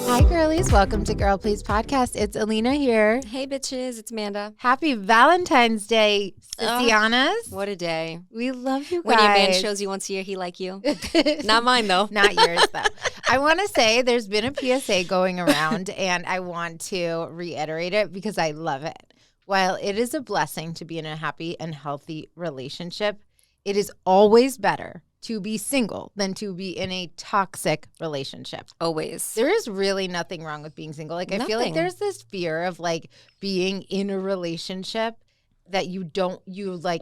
Hi, girlies. Welcome to Girl Please Podcast. It's Alina here. Hey, bitches. It's Amanda. Happy Valentine's Day, Sicianas. What a day. We love you guys. When your man shows you once a year he like you. Not mine, though. Not yours, though. I want to say there's been a PSA going around, and I want to reiterate it because I love it. While it is a blessing to be in a happy and healthy relationship, it is always better to be single than to be in a toxic relationship. Always. There is really nothing wrong with being single. Like, I feel like there's this fear of like being in a relationship that you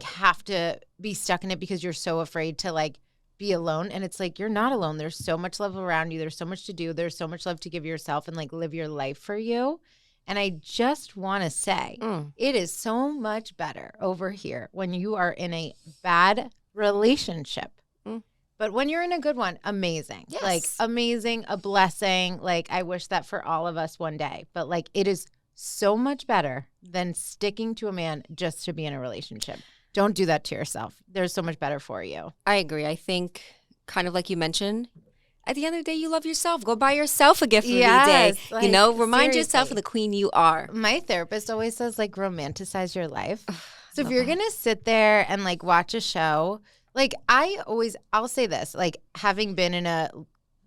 have to be stuck in it because you're so afraid to like be alone. And it's like, you're not alone. There's so much love around you. There's so much to do. There's so much love to give yourself and like live your life for you. And I just want to say it is so much better over here when you are in a bad relationship. But when you're in a good one, amazing. Yes. Like, amazing, a blessing. Like, I wish that for all of us one day. But, like, it is so much better than sticking to a man just to be in a relationship. Don't do that to yourself. There's so much better for you. I agree. I think, kind of like you mentioned, at the end of the day, you love yourself. Go buy yourself a gift for the day. Like, remind yourself of the queen you are. My therapist always says, like, romanticize your life. So if you're going to sit there and, like, watch a show – like, I'll say this, like, having been in a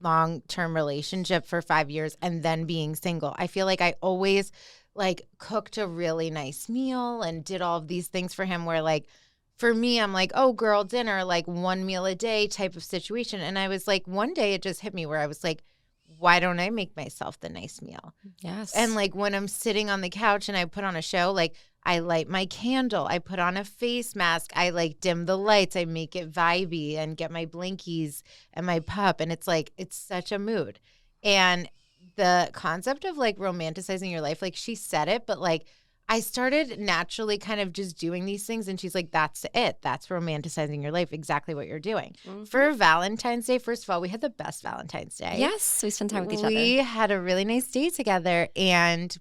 long-term relationship for 5 years and then being single, I feel like I always, like, cooked a really nice meal and did all of these things for him where, like, for me, I'm like, oh, girl dinner, like, one meal a day type of situation. And I was like, one day it just hit me where I was like, why don't I make myself the nice meal? Yes. And, like, when I'm sitting on the couch and I put on a show, like, I light my candle. I put on a face mask. I, like, dim the lights. I make it vibey and get my blinkies and my pup. And it's, like, it's such a mood. And the concept of, like, romanticizing your life, like, she said it, but, like, I started naturally kind of just doing these things. And she's like, that's it. That's romanticizing your life. Exactly what you're doing. Mm-hmm. For Valentine's Day, first of all, we had the best Valentine's Day. Yes. We spent time with each other. We had a really nice day together. And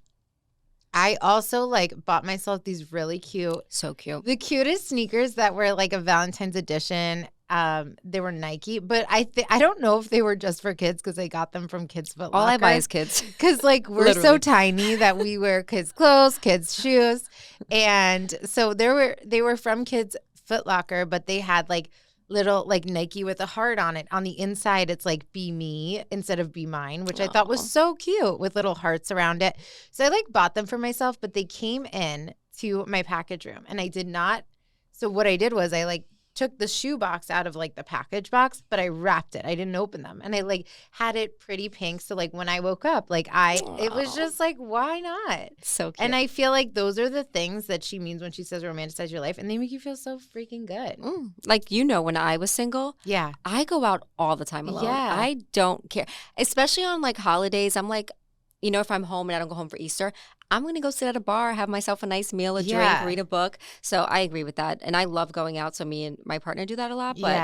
I also, like, bought myself these really cute. So cute. The cutest sneakers that were, like, a Valentine's edition. They were Nike, but I don't know if they were just for kids because I got them from Kids Foot Locker. All I buy is kids. Because, like, we're so tiny that we wear kids' clothes, kids' shoes. And so they were from Kids Foot Locker, but they had, like, little, like, Nike with a heart on it. On the inside, it's like be me instead of be mine, which I thought was so cute with little hearts around it. So I, like, bought them for myself, but they came in to my package room and I did not. So what I did was I, like, took the shoe box out of, like, the package box, but I wrapped it. I didn't open them. And I, like, had it pretty pink. So, like, when I woke up, like, it was just like, why not? So cute. And I feel like those are the things that she means when she says romanticize your life. And they make you feel so freaking good. Like, when I was single, yeah, I go out all the time alone. Yeah. I don't care. Especially on, like, holidays. I'm like, if I'm home and I don't go home for Easter, I'm going to go sit at a bar, have myself a nice meal, a drink, read a book. So I agree with that. And I love going out. So me and my partner do that a lot. But,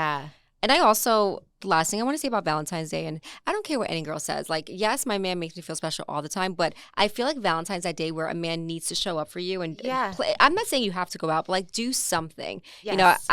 and I also, the last thing I want to say about Valentine's Day, and I don't care what any girl says. Like, yes, my man makes me feel special all the time. But I feel like Valentine's that day where a man needs to show up for you and play. I'm not saying you have to go out, but, like, do something. Yes.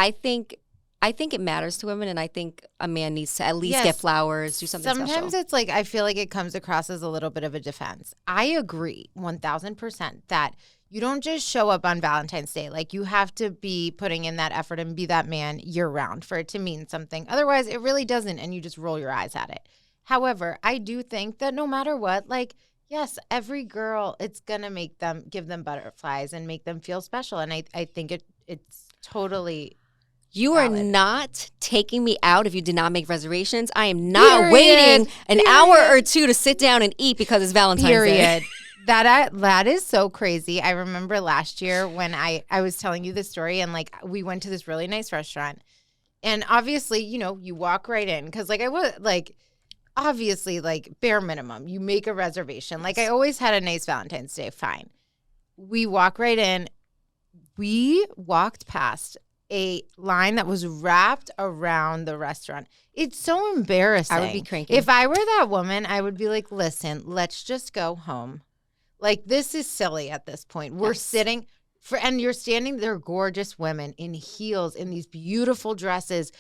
I think it matters to women, and I think a man needs to at least get flowers, do something special. Sometimes it's like, I feel like it comes across as a little bit of a defense. I agree 1,000% that you don't just show up on Valentine's Day. Like, you have to be putting in that effort and be that man year round for it to mean something. Otherwise, it really doesn't, and you just roll your eyes at it. However, I do think that no matter what, like, yes, every girl, it's going to give them butterflies and make them feel special. And I think it's totally You are not taking me out if you did not make reservations. I am not waiting an hour or two to sit down and eat because it's Valentine's Day. That is so crazy. I remember last year when I was telling you this story, and, like, we went to this really nice restaurant. And obviously, you walk right in because, like, I was like, obviously, like, bare minimum, you make a reservation. Like, I always had a nice Valentine's Day. Fine. We walk right in. We walked past a line that was wrapped around the restaurant. It's so embarrassing. I would be cranky. If I were that woman, I would be like, listen, let's just go home. Like, this is silly at this point. We're sitting And you're standing there, gorgeous women in heels, in these beautiful dresses,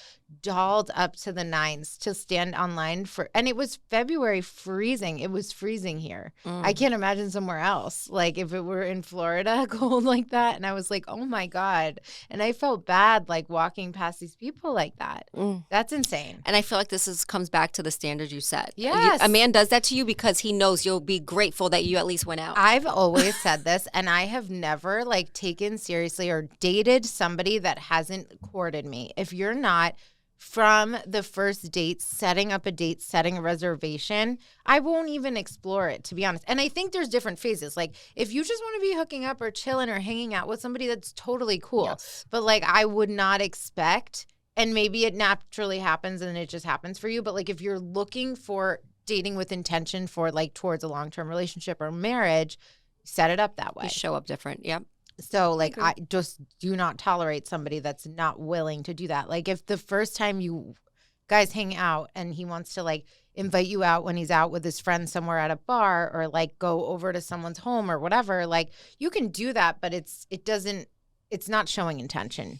dolled up to the nines to stand online and it was February, freezing. It was freezing here. I can't imagine somewhere else. Like if it were in Florida, cold like that. And I was like, oh my God. And I felt bad like walking past these people like that. That's insane. And I feel like this comes back to the standards you set. Yes. A man does that to you because he knows you'll be grateful that you at least went out. I've always said this, and I have never like taken seriously or dated somebody that hasn't courted me. If you're not from the first date, setting up a date, setting a reservation, I won't even explore it, to be honest. And I think there's different phases. Like if you just want to be hooking up or chilling or hanging out with somebody, that's totally cool. Yes. But like I would not expect, and maybe it naturally happens and it just happens for you. But like if you're looking for dating with intention for like towards a long-term relationship or marriage, set it up that way. You show up different. Yep. So like I just do not tolerate somebody that's not willing to do that. Like if the first time you guys hang out and he wants to like invite you out when he's out with his friends somewhere at a bar or like go over to someone's home or whatever, like you can do that, but it's not showing intention.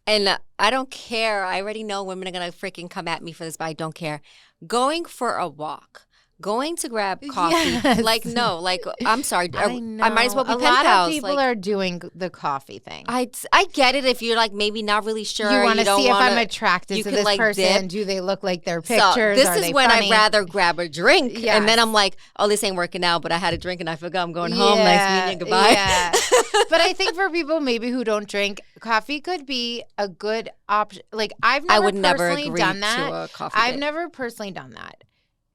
And I don't care. I already know women are going to freaking come at me for this, but I don't care. Going for a walk. Going to grab coffee. Yes. Like, no. Like, I'm sorry. I know. I might as well be a penthouse. lot of people like, are doing the coffee thing. I get it if you're like maybe not really sure. You want to see if I'm wanna, attracted to can, this like, person. dip. Do they look like their pictures? So this Are is they when funny? I'd rather grab a drink. Yes. And then I'm like, oh, this ain't working out, but I had a drink and I forgot I'm going home. Nice meeting you. Goodbye. Yeah. But I think for people maybe who don't drink, coffee could be a good option. Like I would never agree done that. To a coffee I've date. never personally done that.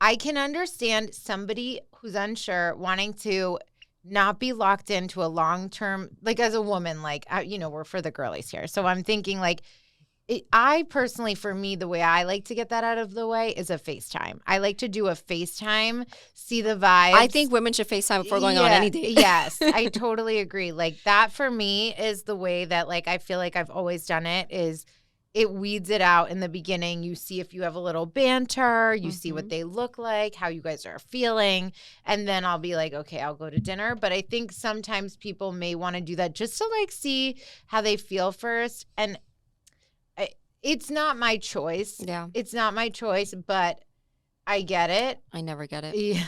I can understand somebody who's unsure wanting to not be locked into a long-term, like as a woman, like, we're for the girlies here. So I'm thinking like, I personally, for me, the way I like to get that out of the way is a FaceTime. I like to do a FaceTime, see the vibes. I think women should FaceTime before going on any date. Yes, I totally agree. Like that for me is the way that like I feel like I've always done it is it weeds it out in the beginning. You see if you have a little banter, you see what they look like, how you guys are feeling, and then I'll be like, okay, I'll go to dinner. But I think sometimes people may want to do that just to like see how they feel first. And it's not my choice. Yeah. It's not my choice, but I get it. I never get it. Yeah.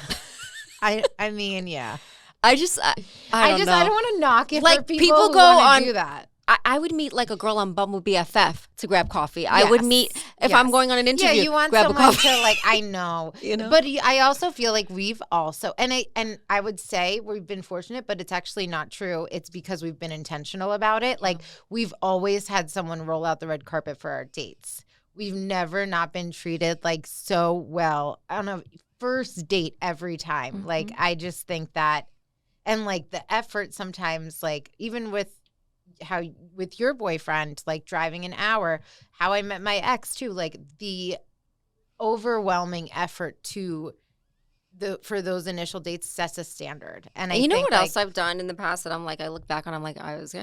I mean, yeah. I don't know. I don't want to knock it like for people who go want on to do that. I would meet like a girl on Bumble BFF to grab coffee. Yes. I would meet if I'm going on an interview. Yeah, you want grab someone a coffee. to like. I know, but I also feel like we've also and I would say we've been fortunate, but it's actually not true. It's because we've been intentional about it. Like we've always had someone roll out the red carpet for our dates. We've never not been treated like so well on a first date every time. Like I just think that, and like the effort sometimes, like even with your boyfriend, like driving an hour, how I met my ex too, like the overwhelming effort for those initial dates sets a standard. And I you know think, what else I've done in the past that I'm like, I look back on, I'm like, I was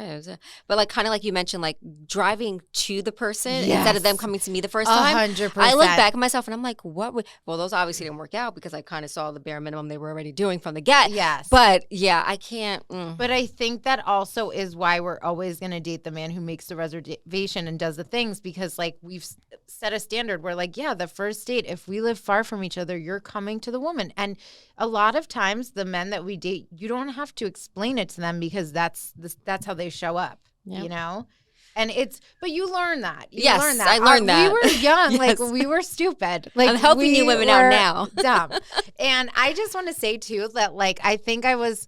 but like kind of like you mentioned, like driving to the person instead of them coming to me the first time. 100%. I look back at myself and I'm like, well, those obviously didn't work out because I kind of saw the bare minimum they were already doing from the get. Yes. But yeah, I can't. But I think that also is why we're always going to date the man who makes the reservation and does the things, because like we've set a standard where like, yeah, the first date, if we live far from each other, you're coming to the woman. And a lot of times the men that we date, you don't have to explain it to them because that's how they show up, you know? And but you learn that. Yes, learn that. I learned that. We were young, Yes. like we were stupid. Like I'm helping you women out now. Dumb. And I just want to say too that like I think I was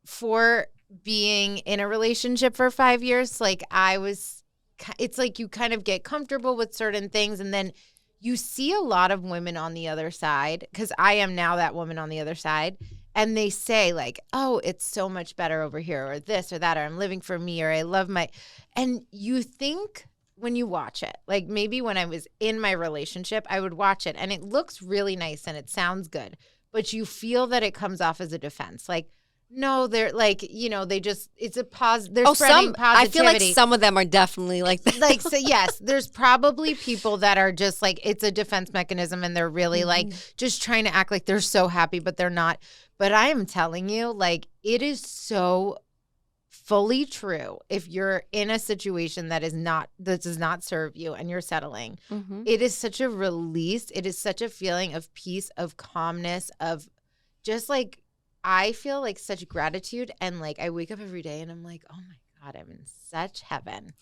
for being in a relationship for 5 years. Like it's like you kind of get comfortable with certain things, and then you see a lot of women on the other side, because I am now that woman on the other side, and they say like, oh, it's so much better over here, or this or that, or I'm living for me, or I love and you think when you watch it, like maybe when I was in my relationship, I would watch it and it looks really nice and it sounds good, but you feel that it comes off as a defense. Like, no, they're like, they just, it's a they're spreading positivity. I feel like some of them are definitely like that. Like, so yes, there's probably people that are just like, it's a defense mechanism and they're really like just trying to act like they're so happy, but they're not. But I am telling you, like, it is so fully true if you're in a situation that does not serve you and you're settling. Mm-hmm. It is such a release. It is such a feeling of peace, of calmness, of just like, I feel like such gratitude. And like, I wake up every day and I'm like, oh my God, I'm in such heaven.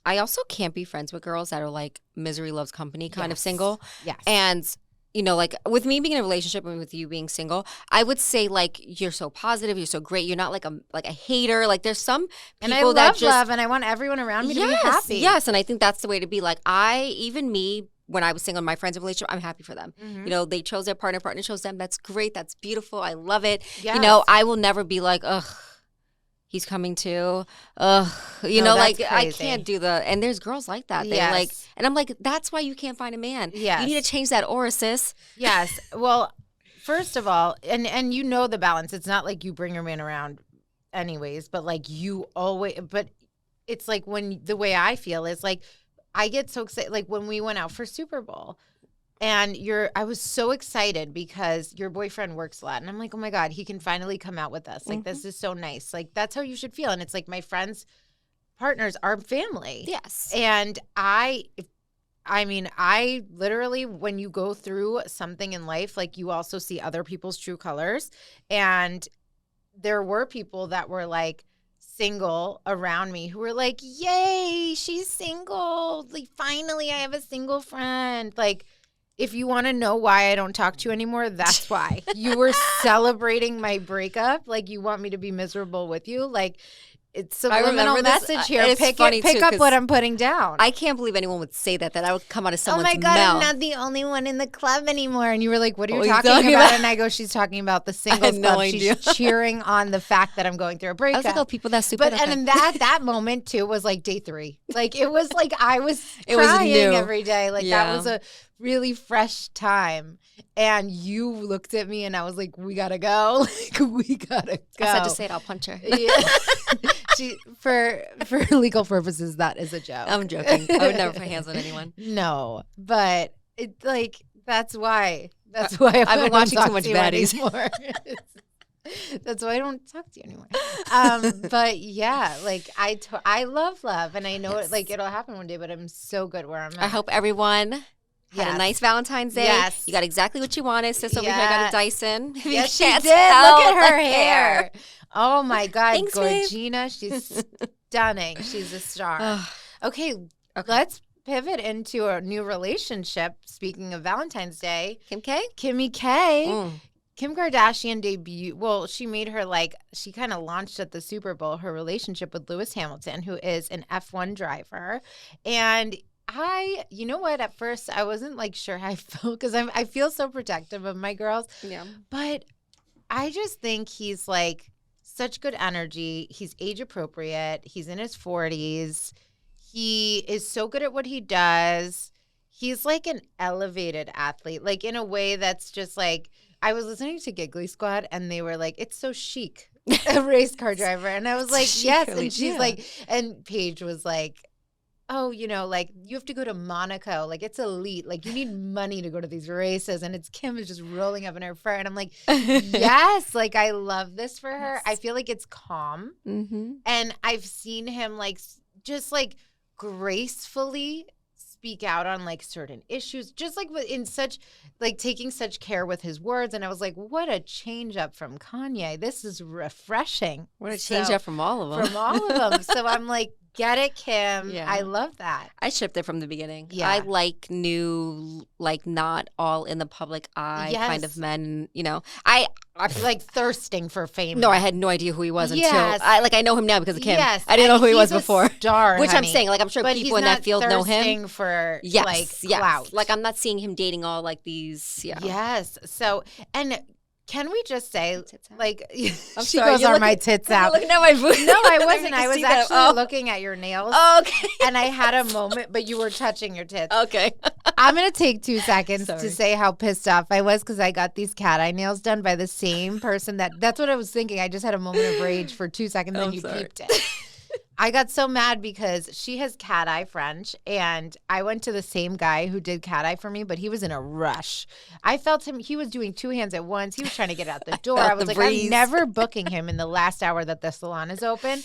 I also can't be friends with girls that are like misery loves company kind of single. Yes. And, you know, like with me being in a relationship and with you being single, I would say like you're so positive, you're so great. You're not like a hater. Like there's some people and I love love and I want everyone around me to be happy. Yes, and I think that's the way to be. Like when I was single, my friends in a relationship, I'm happy for them. Mm-hmm. You know, they chose their partner chose them. That's great. That's beautiful. I love it. Yes. You know, I will never be like, ugh, he's coming too. Ugh, you know, like crazy. I can't do and there's girls like that. They like, and I'm like, that's why you can't find a man. Yes. You need to change that aura, sis. Yes. Well, first of all, and you know the balance. It's not like you bring your man around anyways, but like but it's like the way I feel is like, I get so excited. Like when we went out for Super Bowl and I was so excited because your boyfriend works a lot. And I'm like, oh my God, he can finally come out with us. Like, this is so nice. Like, that's how you should feel. And it's like my friends' partners are family. Yes. And I literally, when you go through something in life, like you also see other people's true colors. And there were people that were like, single around me who were like, yay, she's single. Like, finally, I have a single friend. Like, if you want to know why I don't talk to you anymore, that's why. You were celebrating my breakup. Like, you want me to be miserable with you. Like, it's subliminal message here. Pick up what I'm putting down. I can't believe anyone would say that would come out of someone's mouth. Oh my God, mouth. I'm not the only one in the club anymore. And you were like, what are you talking about? And I go, she's talking about the singles club. She's cheering on the fact that I'm going through a breakup. I was like, oh, people that stupid. But and that moment too was like day 3. Like it was like I was crying every day. Like that was a really fresh time. And you looked at me and I was like, we gotta go. Like we gotta go. I said to say it, I'll punch her. Yeah. For legal purposes, that is a joke. I'm joking. I would never put hands on anyone. No, but it's like that's why I've been watching too much baddies. That's why I don't talk to you anymore. But yeah, like I love and I know it, like it'll happen one day. But I'm so good where I'm at. I hope everyone had a nice Valentine's Day. Yes, you got exactly what you wanted. Sis over here got a Dyson. Yes, she did. Look at her hair. Oh my God, thanks, Gorgina. She's stunning. She's a star. Okay, let's pivot into a new relationship. Speaking of Valentine's Day. Kimmy K. Kim Kardashian debut. Well, she made her she kind of launched at the Super Bowl her relationship with Lewis Hamilton, who is an F1 driver. And you know what? At first, I wasn't sure how I felt because I feel so protective of my girls. Yeah. But I just think he's such good energy. He's age appropriate. He's in his 40s. He is so good at what he does. He's like an elevated athlete, in a way that's just I was listening to Giggly Squad and they were like, it's so chic, a race car driver. And I was like, yes. And she's and Paige was like, oh, you have to go to Monaco. It's elite. You need money to go to these races. And Kim is just rolling up in her fur. And I'm like, yes, I love this for her. Yes. I feel like it's calm. Mm-hmm. And I've seen him just gracefully speak out on certain issues, just in such taking such care with his words. And I was like, what a change up from Kanye. This is refreshing. What a change up from all of them. From all of them. So I'm like, get it, Kim. Yeah. I love that. I shipped it from the beginning. Yeah. I new, not all in the public eye kind of men. I thirsting for fame. No, I had no idea who he was until I know him now because of Kim. Yes. I didn't know who he was before. Star, which honey. I'm saying, I'm sure but people in that field know him. For clout. Yes. I'm not seeing him dating all these. Yeah. Yes. So can we just say, I'm she goes, are my tits out? Looking at my boobs. No, I wasn't. I was actually looking at your nails. Okay. And I had a moment, but you were touching your tits. Okay. I'm going to take 2 seconds to say how pissed off I was because I got these cat eye nails done by the same person that's what I was thinking. I just had a moment of rage for 2 seconds and you peeped it. I got so mad because she has cat eye French, and I went to the same guy who did cat eye for me, but he was in a rush. I felt him. He was doing 2 hands at once. He was trying to get out the door. I was like, I'm never booking him in the last hour that the salon is open.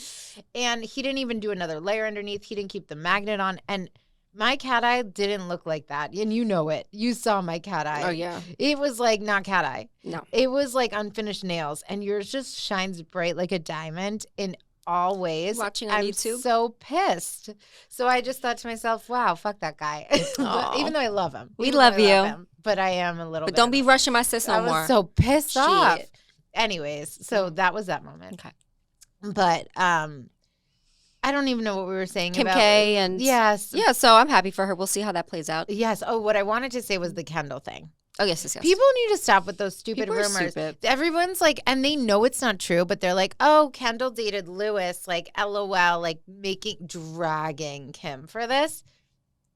And he didn't even do another layer underneath. He didn't keep the magnet on. And my cat eye didn't look like that. And you know it. You saw my cat eye. Oh, yeah. It was like not cat eye. No. It was like unfinished nails. And yours just shines bright like a diamond in all ways. Watching on YouTube. I'm so pissed. So I just thought to myself, wow, fuck that guy. Even though I love him. We love you. But I am a little bit. But don't be rushing my sis no more. I was so pissed off. Anyways, so that was that moment. Okay. But I don't even know what we were saying Kim about. K and yes. Yeah, so I'm happy for her. We'll see how that plays out. Yes. Oh, what I wanted to say was the Kendall thing. Oh, yes. People need to stop with those stupid rumors. Stupid. Everyone's like, and they know it's not true, but they're like, oh, Kendall dated Lewis, like, LOL, like, dragging Kim for this.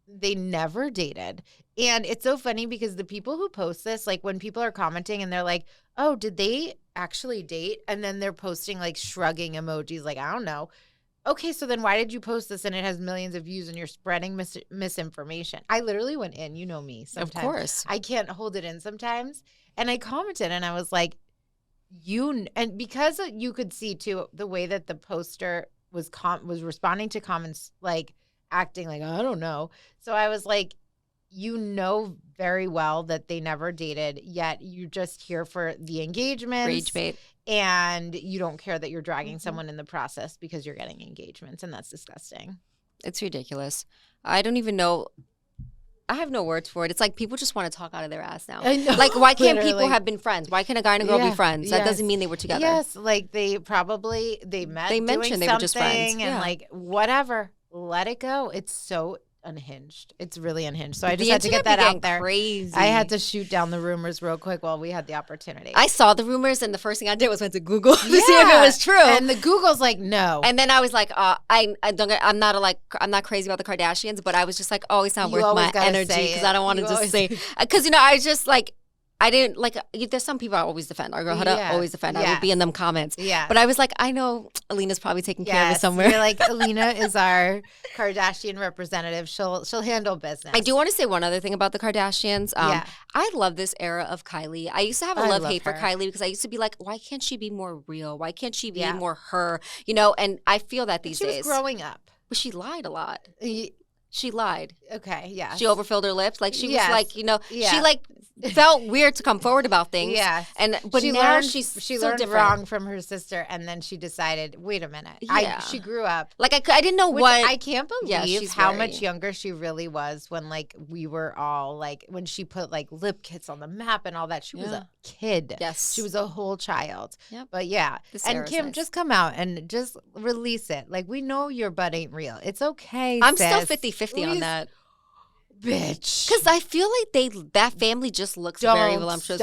They never dated. And it's so funny because the people who post this, like, when people are commenting and they're like, oh, did they actually date? And then they're posting, like, shrugging emojis, like, I don't know. Okay, so then why did you post this and it has millions of views and you're spreading misinformation? I literally went in. You know me sometimes. Of course. I can't hold it in sometimes. And I commented and I was like, and because you could see, too, the way that the poster was responding to comments, like, acting like, I don't know. So I was like, you know very well that they never dated, yet you're just here for the engagements. Rage bait. And you don't care that you're dragging someone in the process because you're getting engagements, and that's disgusting. It's ridiculous. I don't even know. I have no words for it. It's like people just want to talk out of their ass now. I know, like, why can't literally. people have been friends? Why can't a guy and a girl be friends? That doesn't mean they were together. Yes, like they met. They mentioned they were just friends, and like whatever. Let it go. It's so unhinged. It's really unhinged. So I just had to get that out there. Crazy. I had to shoot down the rumors real quick while we had the opportunity. I saw the rumors, and the first thing I did was went to Google to see if it was true. And the Google's like, no. And then I was like, I'm not crazy about the Kardashians, but I was just like, oh, it's not worth my energy because I don't want to just say because I was just like. I didn't like. There's some people I always defend. Our girl Huda always defend. I would be in them comments. Yeah. But I was like, I know Alina's probably taking care of it somewhere. You're like, Alina is our Kardashian representative. She'll handle business. I do want to say one other thing about the Kardashians. I love this era of Kylie. I used to have a love-hate for Kylie because I used to be like, why can't she be more real? Why can't she be more her? You know, and I feel that these days. She was growing up. But she lied a lot. She lied. Okay, yeah. She overfilled her lips. Like, she was like, she like felt weird to come forward about things. Yeah. But now she learned wrong from her sister, and then she decided, wait a minute. Yeah. She grew up. Like, I didn't know what. I can't believe how much younger she really was when, like, we were all, like, when she put, like, lip kits on the map and all that. She was a kid. Yes. She was a whole child. Yep. But, yeah. This and Kim, just come out and just release it. Like, we know your butt ain't real. It's okay, I'm sis. still 50-50 on that. Bitch. Because I feel like that family just looks very voluptuous.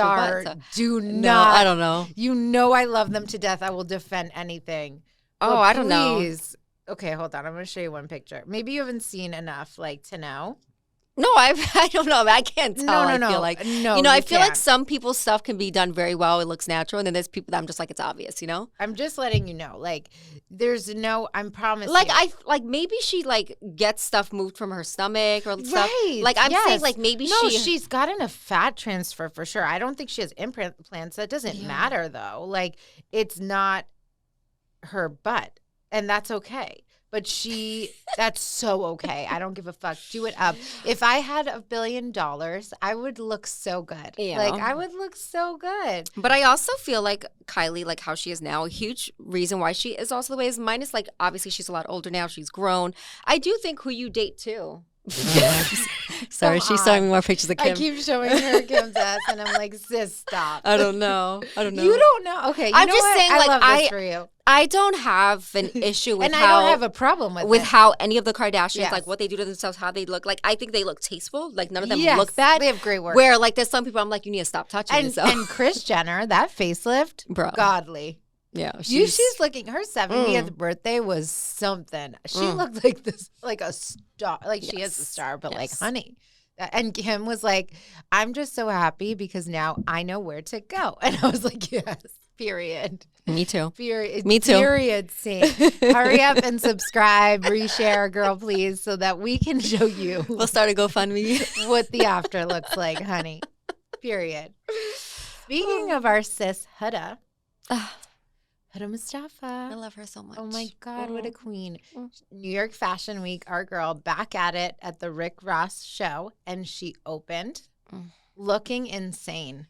Do not. No, I don't know. You know I love them to death. I will defend anything. Oh, I don't know. Please. Okay, hold on. I'm going to show you one picture. Maybe you haven't seen enough, like, to know. No, I don't know. I can't tell. No. I feel like, I feel like some people's stuff can be done very well. It looks natural. And then there's people that I'm just like, it's obvious, you know? I'm just letting you know. Like, I'm promising. Like, maybe she, like, gets stuff moved from her stomach or stuff. Right. Like, I'm saying, like, maybe she's gotten a fat transfer for sure. I don't think she has implants. That doesn't matter, though. Like, it's not her butt. And that's okay. But that's so okay. I don't give a fuck. Do it up. If I had $1 billion, I would look so good. Yeah. Like, I would look so good. But I also feel like Kylie, like how she is now, a huge reason why she is also the way is. Mine is like, obviously she's a lot older now. She's grown. I do think who you date too. Sorry, she's showing me more pictures of Kim. I keep showing her Kim's ass, and I'm like, sis, stop. I don't know. You don't know. Okay, I'm just saying, I like, love this for you. I don't have an issue with and I don't have a problem with how any of the Kardashians, like what they do to themselves, how they look. Like, I think they look tasteful. Like, none of them look bad. They have great work. Where, like, there's some people I'm like, you need to stop touching yourself. And Kris Jenner, that facelift, bro, godly. Yeah, she's looking. Her 70th birthday was something. She looked like this, like a star. Like, she is a star, but like, honey. And Kim was like, I'm just so happy because now I know where to go. And I was like, yes. Period. Me too. Period. Me too. Period. Scene. Hurry up and subscribe, reshare, girl, please, so that we can show you. We'll start a GoFundMe. What the after looks like, honey. Period. Speaking of our sis, Huda. Huda Mustafa. I love her so much. Oh my God, what a queen. Mm. New York Fashion Week, our girl, back at it at the Rick Ross show, and she opened looking insane.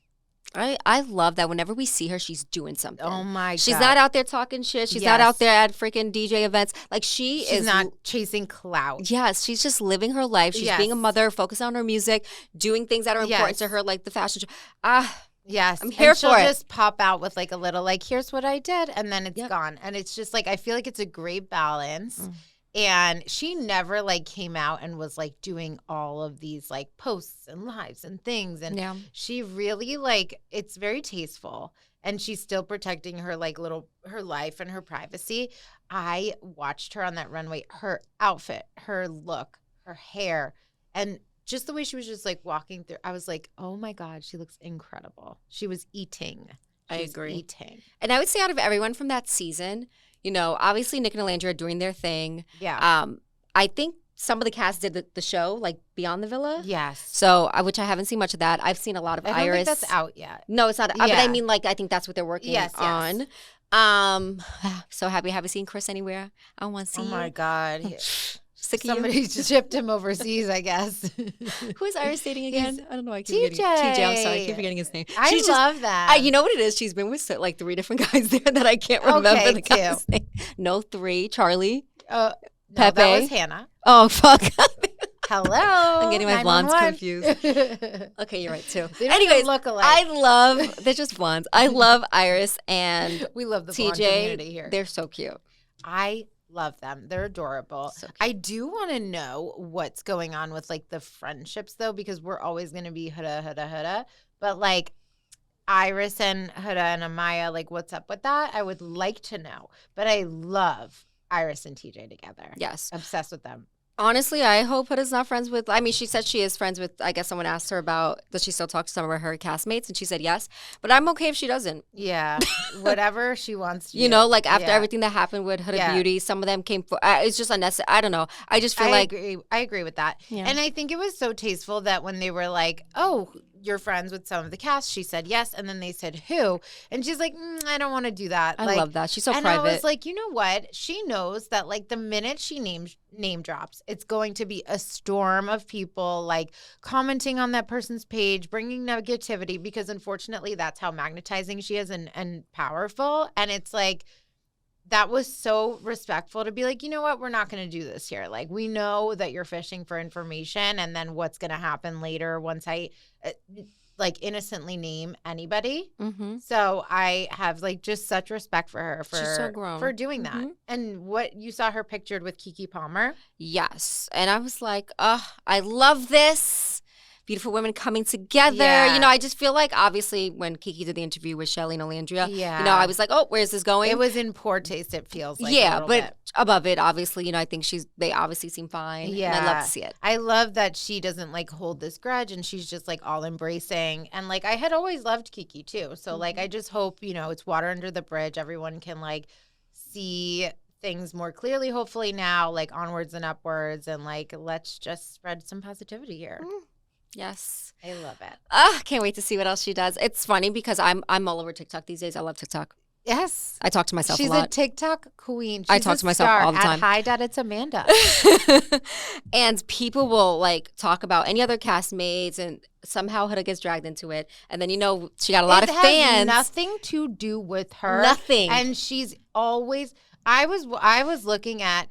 I love that whenever we see her, she's doing something. Oh my God. She's not out there talking shit. She's not out there at freaking DJ events. Like she's not chasing clout. Yes, she's just living her life. She's being a mother, focused on her music, doing things that are important to her, like the fashion show. Yes. I'm here for it. She'll just pop out with like a little like, here's what I did, and then it's gone. And it's just like, I feel like it's a great balance. And she never like came out and was like doing all of these like posts and lives and things. And she really like, it's very tasteful. And she's still protecting her like her life and her privacy. I watched her on that runway, her outfit, her look, her hair, and just the way she was just like walking through. I was like, oh my God, she looks incredible. She was eating. I agree. Eating. And I would say out of everyone from that season, you know, obviously Nick and Alandra are doing their thing. Yeah. I think some of the cast did the show, like Beyond the Villa. Yes. So, which I haven't seen much of that. I've seen a lot of Iris. I don't think that's out yet. No, it's not. But I mean, like, I think that's what they're working on. So happy. Have you seen Chris anywhere? I want to see Oh my God. Somebody shipped him overseas, I guess. Who is Iris dating again? I don't know. I keep forgetting. TJ. I'm sorry. I keep forgetting his name. I love that. You know what it is? She's been with like 3 different guys there that I can't remember the guy's name. No, 3. Charlie. No, Pepe. That was Hannah. Oh, fuck. Hello. I'm getting my blondes confused. Okay, you're right too. Anyways, look alike. I love, they're just blondes. I love Iris and we love the TJ. blonde community here. They're so cute. I love them. They're adorable. So I do want to know what's going on with like the friendships though, because we're always going to be Huda. But like Iris and Huda and Amaya, like what's up with that? I would like to know. But I love Iris and TJ together. Yes. Obsessed with them. Honestly, I hope Huda's not friends with, I mean, she said she is friends with, I guess someone asked her about, does she still talk to some of her castmates? And she said yes. But I'm okay if she doesn't. Yeah. Whatever she wants to You know, like after everything that happened with Huda Beauty, some of them came for, it's just unnecessary. I don't know. I just feel I agree with that. Yeah. And I think it was so tasteful that when they were like, oh, you're friends with some of the cast, she said yes. And then they said who? And she's like, I don't want to do that. I love that. She's so private. And I was like, you know what? She knows that like the minute she name drops, it's going to be a storm of people like commenting on that person's page, bringing negativity, because unfortunately that's how magnetizing she is and powerful. And it's like, that was so respectful to be like, you know what, we're not going to do this here. Like, we know that you're fishing for information, and then what's going to happen later once I like innocently name anybody. Mm-hmm. So I have like just such respect for her for doing that. Mm-hmm. And what you saw her pictured with Keke Palmer. Yes. And I was like, I love this. Beautiful women coming together. Yeah. You know, I just feel like obviously when Keke did the interview with Shelly and Alandria, you know, I was like, oh, where's this going? It was in poor taste, it feels like. Yeah, but above it, obviously, you know, I think they obviously seem fine. Yeah. And I love to see it. I love that she doesn't like hold this grudge and she's just like all embracing. And like I had always loved Keke too. So like I just hope, you know, it's water under the bridge. Everyone can like see things more clearly, hopefully now, like onwards and upwards, and like let's just spread some positivity here. Yes. I love it. Can't wait to see what else she does. It's funny because I'm all over TikTok these days. I love TikTok. Yes. I talk to myself a lot. She's a TikTok queen. I talk to myself all the time. Hi, Dad, it's Amanda. And people will like talk about any other castmates, and somehow Huda gets dragged into it. And then, you know, she got a lot of fans. It has nothing to do with her. Nothing. And she's always, I was looking at,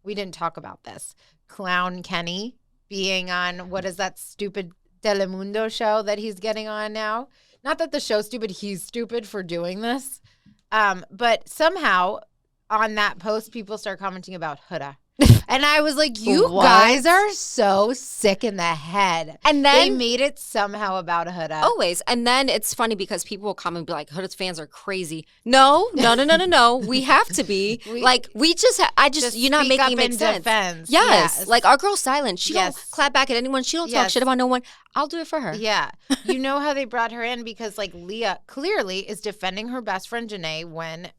we didn't talk about this. Clown Kenny being on, what is that stupid Telemundo show that he's getting on now? Not that the show's stupid, he's stupid for doing this. But somehow on that post, people start commenting about Huda. And I was like, you guys are so sick in the head. And then they made it somehow about Huda. Always. And then it's funny because people will come and be like, Huda's fans are crazy. No. We have to be. You're not making it make sense. Defense. Yes. Like our girl's silent. She don't clap back at anyone. She don't talk shit about no one. I'll do it for her. Yeah. You know how they brought her in because like Leah clearly is defending her best friend Janae when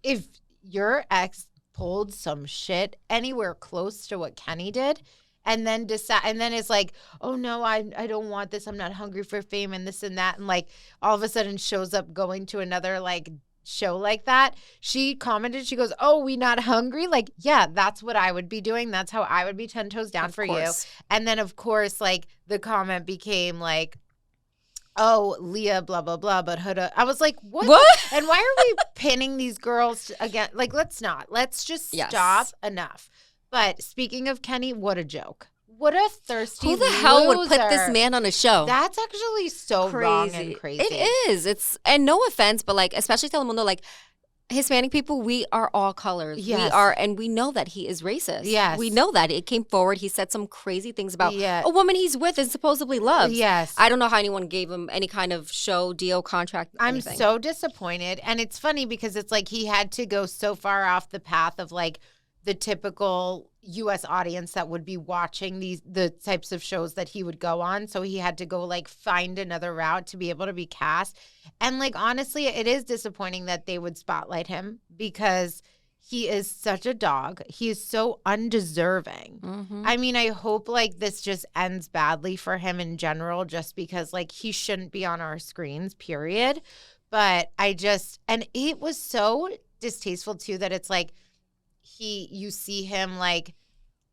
if your ex pulled some shit anywhere close to what Kenny did and then it's like, oh no, I don't want this. I'm not hungry for fame and this and that. And like all of a sudden shows up going to another like show like that. She commented, she goes, oh, we not hungry? Like, yeah, that's what I would be doing. That's how I would be 10 toes down for you. And then of course, like the comment became like, oh, Leah, blah, blah, blah, but Huda. I was like, what? And why are we pinning these girls again? Like, let's not. Let's just stop. Enough. But speaking of Kenny, what a joke. What a thirsty Who the hell would put this man on a show? That's actually so wrong and crazy. It is. And no offense, but like, especially Telemundo, like, Hispanic people, we are all colors. Yes. We are, and we know that he is racist. Yes. We know that. It came forward. He said some crazy things about a woman he's with and supposedly loves. Yes. I don't know how anyone gave him any kind of show, deal, contract, anything. I'm so disappointed. And it's funny because it's like he had to go so far off the path of like the typical U.S. audience that would be watching the types of shows that he would go on. So he had to go like find another route to be able to be cast. And like, honestly, it is disappointing that they would spotlight him because he is such a dog. He is so undeserving. Mm-hmm. I mean, I hope like this just ends badly for him in general, just because like he shouldn't be on our screens, period. But and it was so distasteful too that it's like, you see him like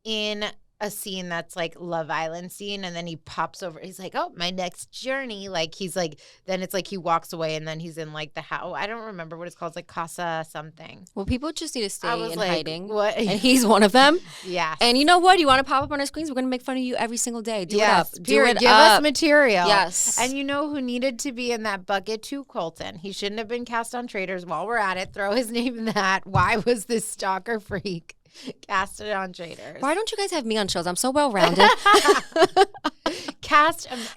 in a scene that's like Love Island scene, and then he pops over. He's like, oh, my next journey. Like he's like, then it's like he walks away and then he's in like the house. I don't remember what it's called. It's like Casa something. Well, people just need to stay in like, hiding. What? And he's one of them. Yeah. And you know what? You want to pop up on our screens? We're going to make fun of you every single day. Do it up. Do it. Give us material. Yes. And you know who needed to be in that bucket too? Colton. He shouldn't have been cast on Traitors. While we're at it, throw his name in that. Why was this stalker freak casted on Traitors? Why don't you guys have me on shows? I'm so well-rounded.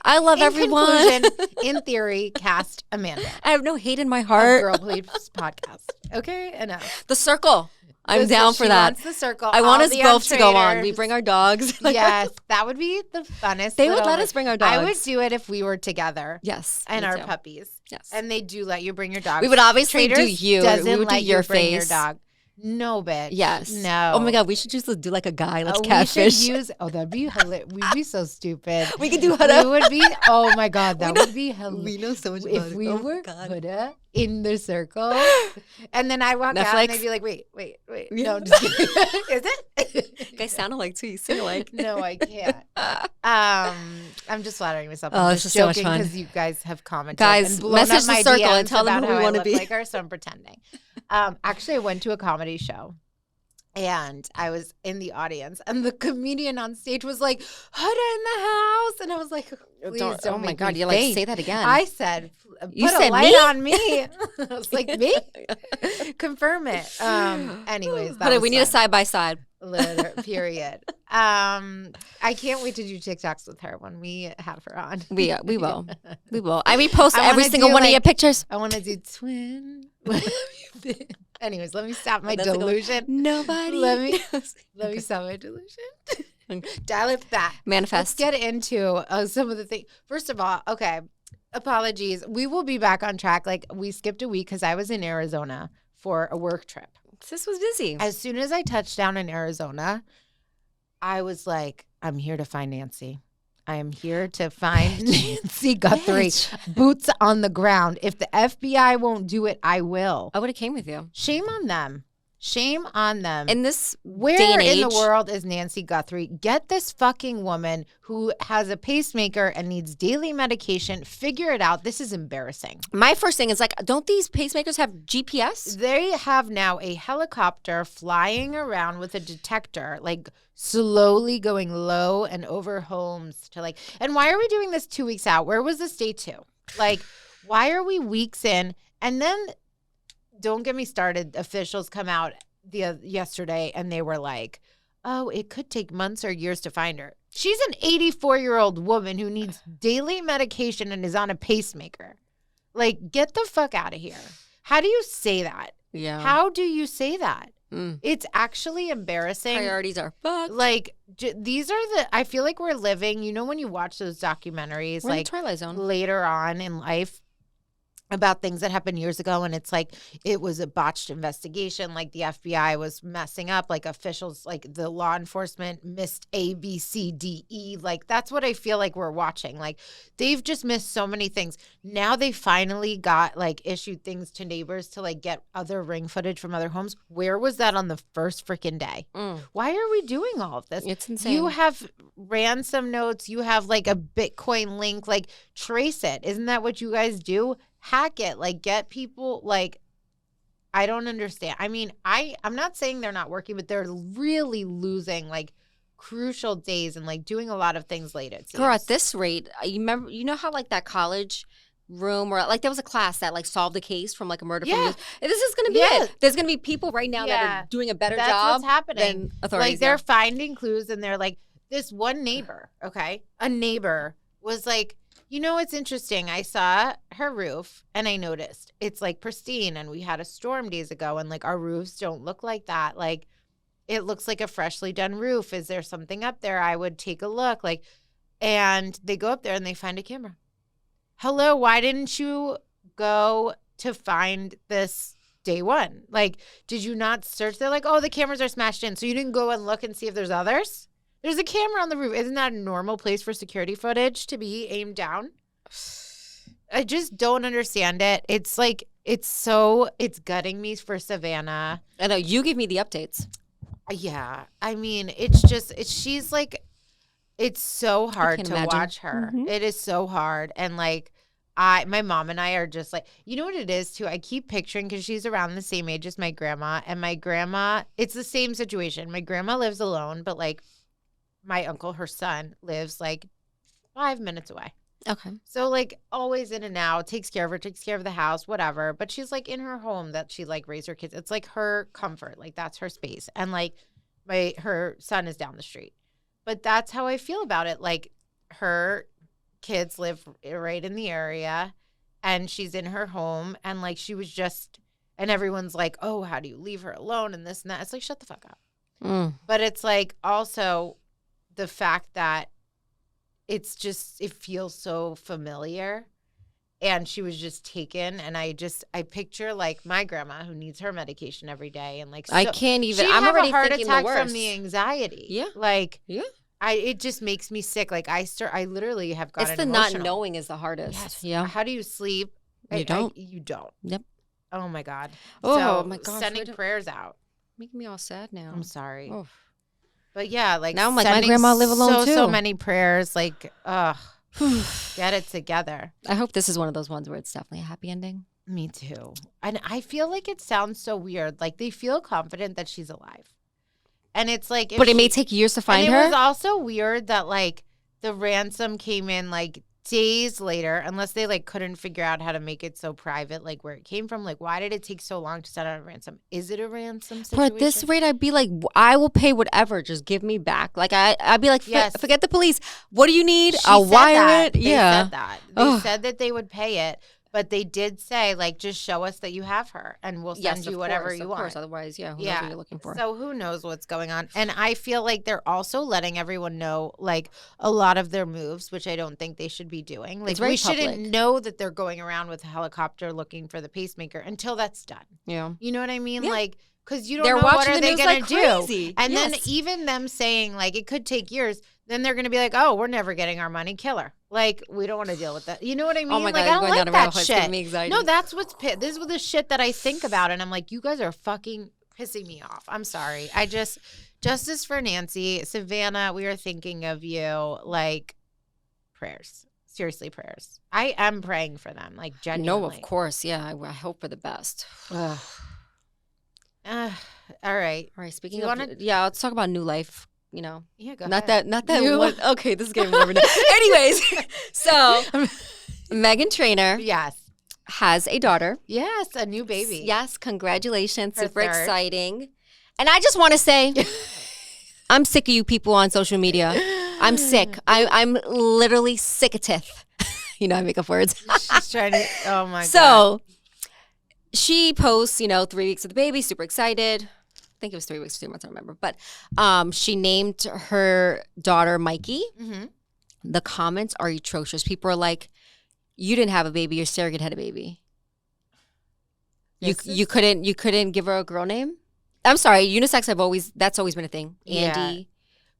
I love everyone. Conclusion, in theory, cast Amanda. I have no hate in my heart. Girl Please podcast. Okay, enough. The Circle. I'm down for that. Wants the Circle. I want us both to go on. We bring our dogs. Yes, that would be the funnest. They would let us bring our dogs. I would do it if we were together. Yes. And our puppies. Yes. And they do let you bring your dog. We would obviously do you. Doesn't we would let do your you bring face. your dog. No, bitch. Yes. No. Oh my God, we should just do like a guy. Let's catfish. That'd be hilarious. We'd be so stupid. We could do Huda. We would be, oh my God, that would be hilarious. We know so much about it. If we were Huda in the Circle, and then I walk out and they'd be like, wait. Yeah. No, I'm just kidding. Is it? You guys sound alike too. You sing alike. No, I can't. I'm just flattering myself. Oh, I'm just joking so much fun. Because you guys have commented. Guys, and blown message up my the Circle DMs and tell them about who we how want I to be. look like her, so I'm pretending. Actually, I went to a comedy show. And I was in the audience, and the comedian on stage was like, Huda in the house. And I was like, please don't oh my make God, me you're faint. like, say that again. I said, put you a said light me? on me. I was like, me? Confirm it. Anyways, that Huda, was we need a side-by-side. Period. I can't wait to do TikToks with her when we have her on. We will. We will. I repost every single one of your pictures. I want to do twin. Anyways, let me stop my delusion. Nobody. Let me stop my delusion. Dial it back. Manifest. Let's get into some of the things. First of all, okay, apologies. We will be back on track. Like, we skipped a week because I was in Arizona for a work trip. Sis was busy. As soon as I touched down in Arizona, I was like, I'm here to find Nancy. I am here to find Nancy Guthrie. Boots on the ground. If the FBI won't do it, I will. I would have came with you. Shame on them. Shame on them. In this Where day and age, in the world is Nancy Guthrie? Get this fucking woman who has a pacemaker and needs daily medication. Figure it out. This is embarrassing. My first thing is like, don't these pacemakers have GPS? They have now a helicopter flying around with a detector, like slowly going low and over homes to like. And why are we doing this 2 weeks out? Where was this day 2? Like, why are we weeks in? And then, don't get me started. Officials come out yesterday and they were like, oh, it could take months or years to find her. She's an 84-year-old woman who needs daily medication and is on a pacemaker. Like, get the fuck out of here. How do you say that? Yeah. How do you say that? It's actually embarrassing. Priorities are fucked. Like, these are I feel like we're living, you know, when you watch those documentaries, we're in like the Twilight Zone. Later on in life, about things that happened years ago, and it's like it was a botched investigation, like the FBI was messing up, like officials, like the law enforcement missed A, B, C, D, E. Like, that's what I feel like we're watching. Like, they've just missed so many things. Now they finally got, like, issued things to neighbors to, like, get other ring footage from other homes. Where was that on the first freaking day? Why are we doing all of this? It's insane. You have ransom notes. You have, like, a Bitcoin link. Like, trace it. Isn't that what you guys do? Hack it, like, get people, like, I don't understand. I mean, I'm not saying they're not working, but they're really losing, like, crucial days and, like, doing a lot of things late, it seems. Girl, at this rate, you know how, like, that college room or, like, there was a class that, like, solved the case from, like, a murder from this is going to be it. There's going to be people right now that are doing a better job. That's what's happening. Than authorities. Like, they're finding clues, and they're like, this one neighbor, okay? A neighbor was like, you know, it's interesting. I saw her roof and I noticed it's like pristine, and we had a storm days ago, and like our roofs don't look like that. Like, it looks like a freshly done roof. Is there something up there? I would take a look. Like, and they go up there and they find a camera. Hello, why didn't you go to find this day one? Like, did you not search? They're like, oh, the cameras are smashed in. So you didn't go and look and see if there's others? There's a camera on the roof. Isn't that a normal place for security footage to be aimed down? I just don't understand it. It's like, it's gutting me for Savannah. I know. You give me the updates. Yeah. I mean, she's like, it's so hard to watch her. It is so hard. And like, my mom and I are just like, you know what it is too? I keep picturing, because she's around the same age as my grandma. And my grandma, it's the same situation. My grandma lives alone, but like, my uncle, her son, lives like 5 minutes away. Okay. So like always in and out, takes care of the house, whatever. But she's like in her home that she like raised her kids. It's like her comfort. Like, that's her space. And like her son is down the street. But that's how I feel about it. Like, her kids live right in the area, and she's in her home, and like she was just, and everyone's like, oh, how do you leave her alone and this and that? It's like, shut the fuck up. But it's like also the fact that it feels so familiar, and she was just taken, and I picture like my grandma who needs her medication every day, and like, so, I can't even. I'm already already heart thinking attack the worst from the anxiety. Yeah, like yeah. It just makes me sick. Like, I literally have gotten It's the emotional. Not knowing is the hardest. Yes. Yeah. How do you sleep? You don't. You don't. Yep. Oh my God. Oh my God. Sending prayers out. Making me all sad now. I'm sorry. Oh. But yeah, like, now I'm like, my grandma live alone too. So many prayers. Like, get it together. I hope this is one of those ones where it's definitely a happy ending. Me too. And I feel like it sounds so weird. Like, they feel confident that she's alive. And it's like, but it may take years to find her. It was also weird that like the ransom came in like days later, unless they like couldn't figure out how to make it so private, like where it came from. Like, why did it take so long to set out a ransom? Is it a ransom situation? But at this rate, I'd be like, I will pay whatever. Just give me back. Like, I'd be like, forget the police. What do you need? I'll wire it. They yeah. said that. They said that they would pay it. But they did say, like, just show us that you have her, and we'll send you whatever you want. Of course, otherwise, who knows what you're looking for. So who knows what's going on. And I feel like they're also letting everyone know, like, a lot of their moves, which I don't think they should be doing. Like, we shouldn't know that they're going around with a helicopter looking for the pacemaker until that's done. Yeah. You know what I mean? Yeah. Like, because you don't know what are they going to do. And then even them saying, like, it could take years, then they're going to be like, oh, we're never getting our money, kill her. Like, we don't want to deal with that. You know what I mean? Oh my God, like, I don't like that shit. Me anxiety. No, that's what's this is the shit that I think about, and I'm like, you guys are fucking pissing me off. I'm sorry. Justice for Nancy, Savannah, we are thinking of you. Like, prayers. Seriously, prayers. I am praying for them, like, genuinely. No, of course. Yeah, I hope for the best. All right. Speaking of, let's talk about new life. You know, yeah, go not ahead. that one. Okay, this is getting more. Anyways, so Meghan Trainor, has a daughter. Yes, a new baby. Yes, congratulations, Her super third. exciting. And I just want to say, I'm sick of you people on social media. I'm sick. I'm literally sick of tith. You know, I make up words. She's trying to, oh my God. So she posts, 3 weeks of the baby, super excited. I think it was 3 weeks, 2 months, I don't remember. But she named her daughter Mikey. Mm-hmm. The comments are atrocious. People are like, you didn't have a baby, your surrogate had a baby. You couldn't give her a girl name? I'm sorry, unisex that's always been a thing. Andy.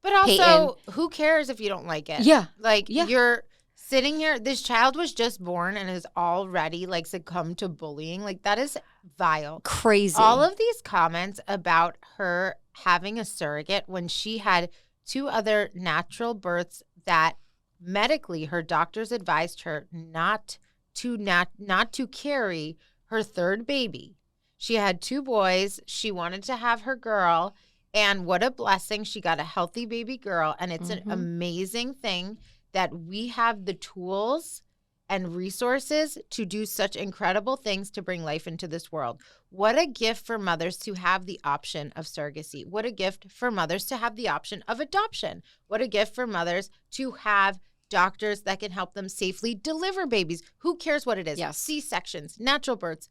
But also, Peyton. Who cares if you don't like it? Yeah. You're sitting here, this child was just born and has already succumbed to bullying. That is vile. Crazy. All of these comments about her having a surrogate when she had 2 other natural births that medically her doctors advised her not to carry her 3rd baby. She had 2 boys. She wanted to have her girl. And what a blessing. She got a healthy baby girl. And it's an amazing thing that we have the tools and resources to do such incredible things to bring life into this world. What a gift for mothers to have the option of surrogacy. What a gift for mothers to have the option of adoption. What a gift for mothers to have doctors that can help them safely deliver babies. Who cares what it is? Yes. C-sections, natural births.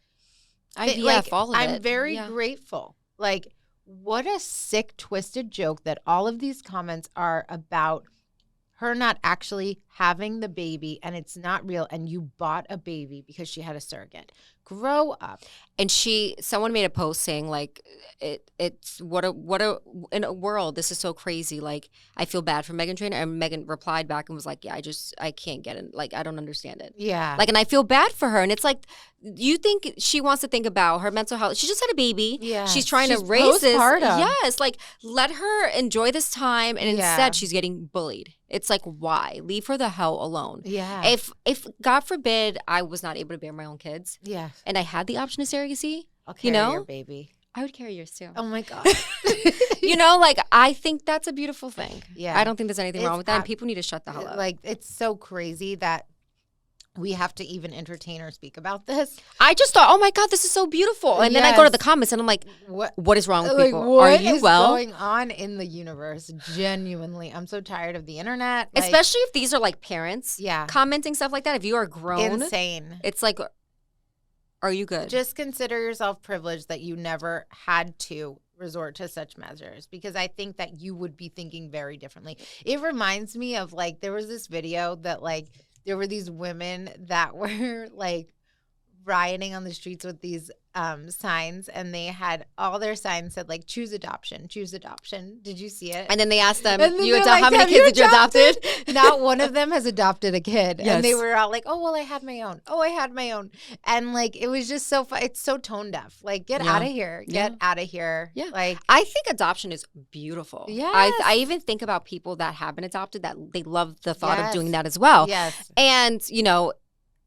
IVF, all of it. I'm very grateful. What a sick, twisted joke that all of these comments are about her not actually having the baby and it's not real and you bought a baby because she had a surrogate. Grow up. And someone made a post saying it's what a in a world, this is so crazy. I feel bad for Meghan Trainor. And Meghan replied back and was like, yeah, I can't get it. I don't understand it. Yeah. And I feel bad for her. And it's you think she wants to think about her mental health. She just had a baby. Yeah. She's trying to raise this. Yes. Let her enjoy this time. And instead she's getting bullied. It's why? Leave her the hell alone. Yeah. If God forbid I was not able to bear my own kids. Yeah. And I had the option of surrogacy. I'll carry your baby. I would carry yours too. Oh my God. I think that's a beautiful thing. Yeah. I don't think there's anything wrong with that. And people need to shut the hell up. It's so crazy that we have to even entertain or speak about this. I just thought, oh my God, this is so beautiful. And then I go to the comments and I'm like, what is wrong with people? Are you well? What is going on in the universe? Genuinely. I'm so tired of the internet. Especially if these are parents commenting stuff like that. If you are grown. Insane. It's are you good? Just consider yourself privileged that you never had to resort to such measures, because I think that you would be thinking very differently. It reminds me of there was this video that there were these women that were rioting on the streets with these signs, and they had all their signs said choose adoption, choose adoption. Did you see it? And then they asked them, how many kids did you adopted? Not one of them has adopted a kid. Yes. And they were all oh, well, I had my own. Oh, I had my own. And it was just so fun. It's so tone deaf. Get out of here. Get out of here. Yeah. I think adoption is beautiful. Yeah. I even think about people that have been adopted that they love the thought of doing that as well. Yes. And,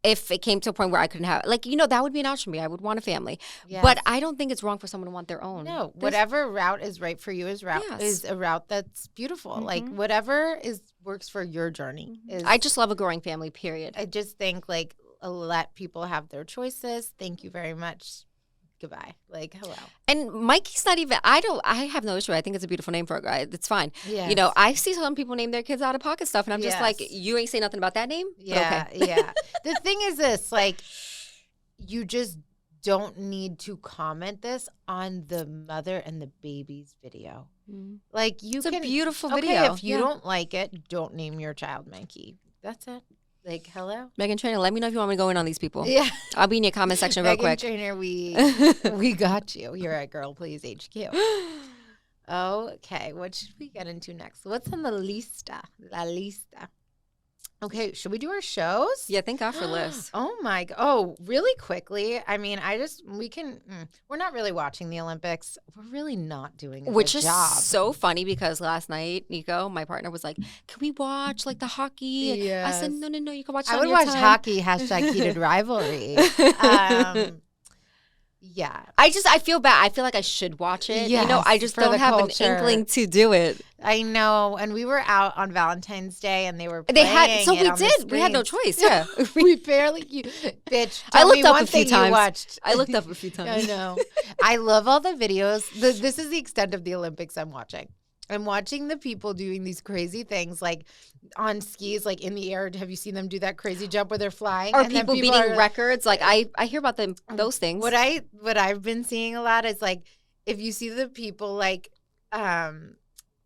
if it came to a point where I couldn't have, that would be an option for me. I would want a family. Yes. But I don't think it's wrong for someone to want their own. No, whatever route is right for you is a route that's beautiful. Mm-hmm. Whatever works for your journey. Mm-hmm. I just love a growing family, period. I just think let people have their choices. Thank you very much. Goodbye. Hello. And Mikey's not even, I have no issue. I think it's a beautiful name for a guy. It's fine. Yes. I see some people name their kids out of pocket stuff, and I'm just you ain't say nothing about that name? Yeah, okay. Yeah. The thing is this, you just don't need to comment this on the mother and the baby's video. Mm. It's a beautiful video. Okay, if you don't like it, don't name your child Mikey. That's it. Hello? Meghan Trainor, let me know if you want me to go in on these people. Yeah. I'll be in your comment section real quick. Meghan Trainor, we got you. You're at Girl Please HQ. Okay, what should we get into next? What's on the lista? La lista. Okay, should we do our shows? Yeah, thank God for Liz. Oh my God. Oh, really quickly. I mean, we're not really watching the Olympics. We're really not doing a Which good is job. so funny because last night, Nico, my partner, was like, can we watch the hockey? Yes. I said, no, you can watch it I on would your watch time. hockey, #heated rivalry. Yeah. I feel bad. I feel like I should watch it. Yes, I just for don't the have culture. an inkling to do it. I know. And we were out on Valentine's Day and they were playing So it we on the did. We had no screens. choice. Yeah. We barely, bitch. I Tell looked me up one a few thing times. You watched. I looked up a few times. I know. I love all the videos. This is the extent of the Olympics I'm watching. I'm watching the people doing these crazy things, like on skis, like in the air. Have you seen them do that crazy jump where they're flying? Or and people beating records. Like I hear about those things. What I've been seeing a lot is like if you see the people like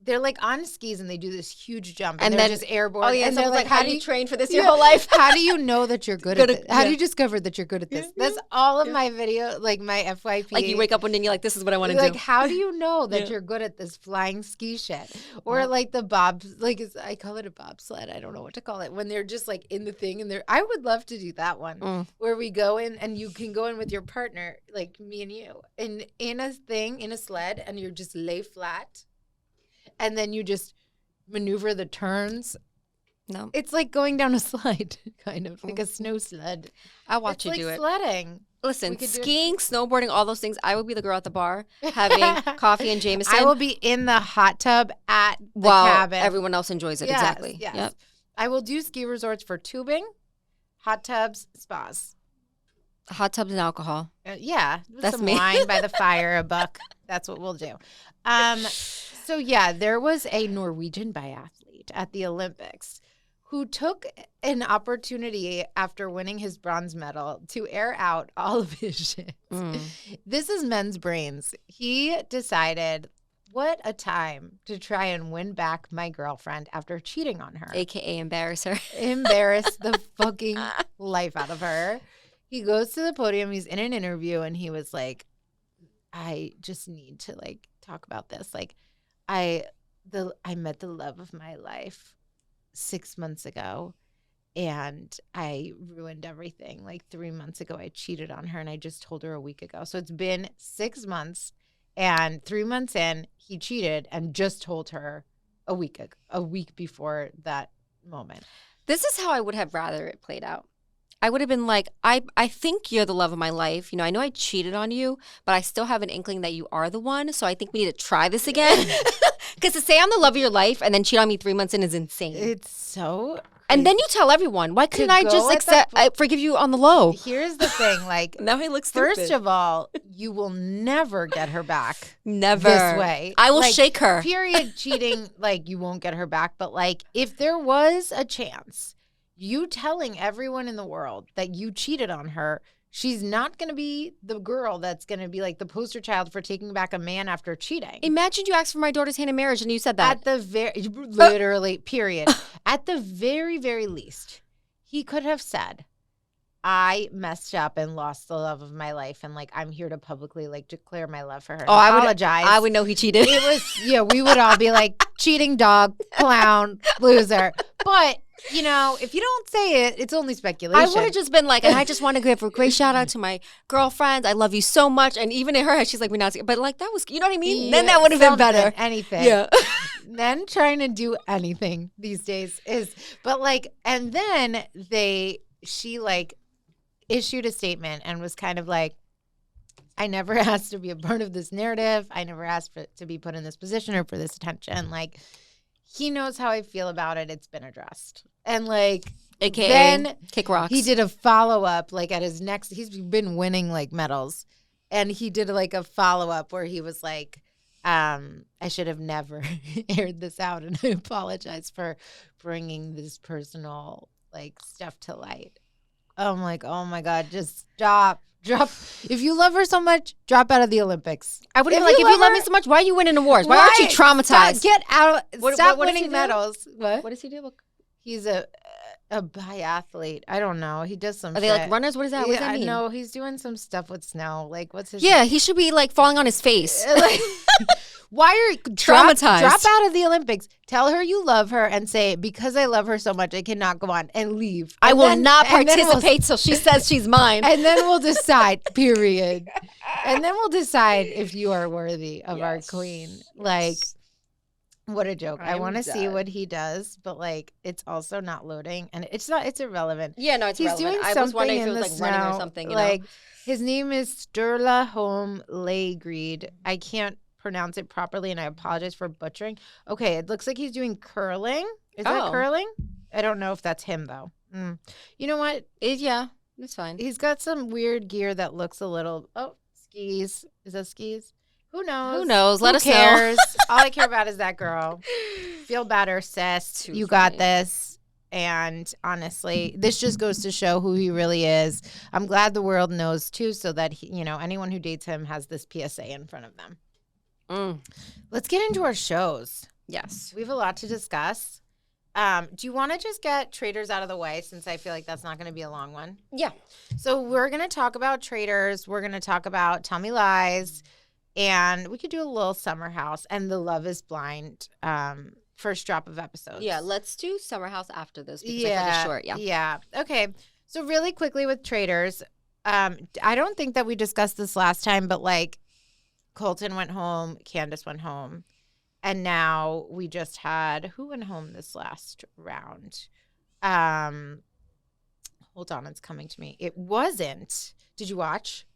they're like on skis and they do this huge jump and they're just airborne. Oh yeah, and they're like, how do you train for this your yeah, whole life? How do you know that you're good at this? How yeah. do you discover that you're good at this? That's all of my video, like my FYP. Like you wake up one day and you're like, this is what I want to do. Like, how do you know that you're good at this flying ski shit? Or like the bobs, like I call it a bobsled. I don't know what to call it. When they're just like in the thing and I would love to do that one where we go in and you can go in with your partner, like me and you, and in a sled and you just lay flat. And then you just maneuver the turns. No. It's like going down a slide, kind of, like a snow sled. I'll watch you do it. It's like sledding. Listen, skiing, snowboarding, all those things, I would be the girl at the bar having coffee and Jameson. I will be in the hot tub at the cabin. Everyone else enjoys it. Yes, exactly. Yes. Yep. I will do ski resorts for tubing, hot tubs, spas. Hot tubs and alcohol. Yeah. That's some me. wine by the fire, a buck. That's what we'll do. So, yeah, there was a Norwegian biathlete at the Olympics who took an opportunity after winning his bronze medal to air out all of his shit. This is men's brains. He decided, what a time to try and win back my girlfriend after cheating on her. AKA embarrass her. Embarrass the fucking life out of her. He goes to the podium. He's in an interview and he was like, I just need to like talk about this. Like, I met the love of my life 6 months ago and I ruined everything. Like 3 months ago, I cheated on her and I just told her a week ago. So it's been 6 months and 3 months in, he cheated and just told her a week before that moment. This is how I would have rather it played out. I would have been like, I think you're the love of my life. You know, I know I cheated on you, but I still have an inkling that you are the one. So I think we need to try this again. Because to say I'm the love of your life and then cheat on me 3 months in is insane. It's so crazy. And then you tell everyone. Why couldn't I just forgive you on the low? Here's the thing. Like, now he looks stupid. First of all, you will never get her back. Never. This way. I will shake her. Period. Cheating, like, you won't get her back. But, like, if there was a chance, you telling everyone in the world that you cheated on her, she's not going to be the girl that's going to be like the poster child for taking back a man after cheating. Imagine you asked for my daughter's hand in marriage and you said that. At the literally, period. At the very, very least, he could have said, I messed up and lost the love of my life. And like, I'm here to publicly like declare my love for her. Oh, I apologize. I would know he cheated. It was, we would all be like, cheating dog, clown, loser. But, you know, if you don't say it, it's only speculation. I would have just been like, and I just want to give a great shout out to my girlfriends. I love you so much. And even in her head, she's like, we're not together. But like, that was, you know what I mean? Yeah, then that would have been better. Anything. Yeah. Then trying to do anything these days is, but like, and then she like issued a statement and was kind of like, I never asked to be a part of this narrative. I never asked to be put in this position or for this attention. Like, he knows how I feel about it. It's been addressed. And like, AKA then kick rocks. He did a follow-up, like at his next, he's been winning like medals. And he did like a follow-up where he was like, I should have never aired this out. And I apologize for bringing this personal like stuff to light. I'm like, oh my God, just stop. Drop. If you love her so much, drop out of the Olympics. I would have been like, if you love me so much, why are you winning awards? Why aren't you traumatized? Get out. Stop what winning medals. What does he do? Look. He's a biathlete. I don't know. He does some Are shit. they like runners? What is that? What does that mean? No, he's doing some stuff with snow. Like, what's his Yeah, he should be like falling on his face. Why are you traumatized? Drop out of the Olympics. Tell her you love her and say, because I love her so much, I cannot go on, and leave. I will not participate till she says she's mine. And then we'll decide, period. And then we'll decide if you are worthy of our queen. Like, what a joke. I want to see what he does, but like, it's also not loading. And it's irrelevant. Yeah, no, it's He's irrelevant. doing I was wondering if it was like running or something. You know? His name is Sturla Holm Laygreed. I can't pronounce it properly, and I apologize for butchering. Okay, it looks like he's doing curling. Is that curling? I don't know if that's him, though. You know what? Yeah, it's fine. He's got some weird gear that looks a little... Oh, skis. Is that skis? Who knows? Who knows? Let us cares? know. All I care about is that girl. Feel better, sis. You got this. And honestly, this just goes to show who he really is. I'm glad the world knows too, so that anyone who dates him has this PSA in front of them. Let's get into our shows. Yes, we have a lot to discuss. Do you want to just get Traitors out of the way, since I feel like that's not going to be a long one? Yeah. So we're going to talk about Traitors. We're going to talk about Tell Me Lies. And we could do a little Summer House and the Love is Blind first drop of episodes. Yeah, let's do Summer House after this because I feel like it's short. Yeah. Okay. So really quickly with Traitors, I don't think that we discussed this last time, but like Colton went home, Candace went home, and now we just had who went home this last round? Hold on, it's coming to me. It wasn't. Did you watch?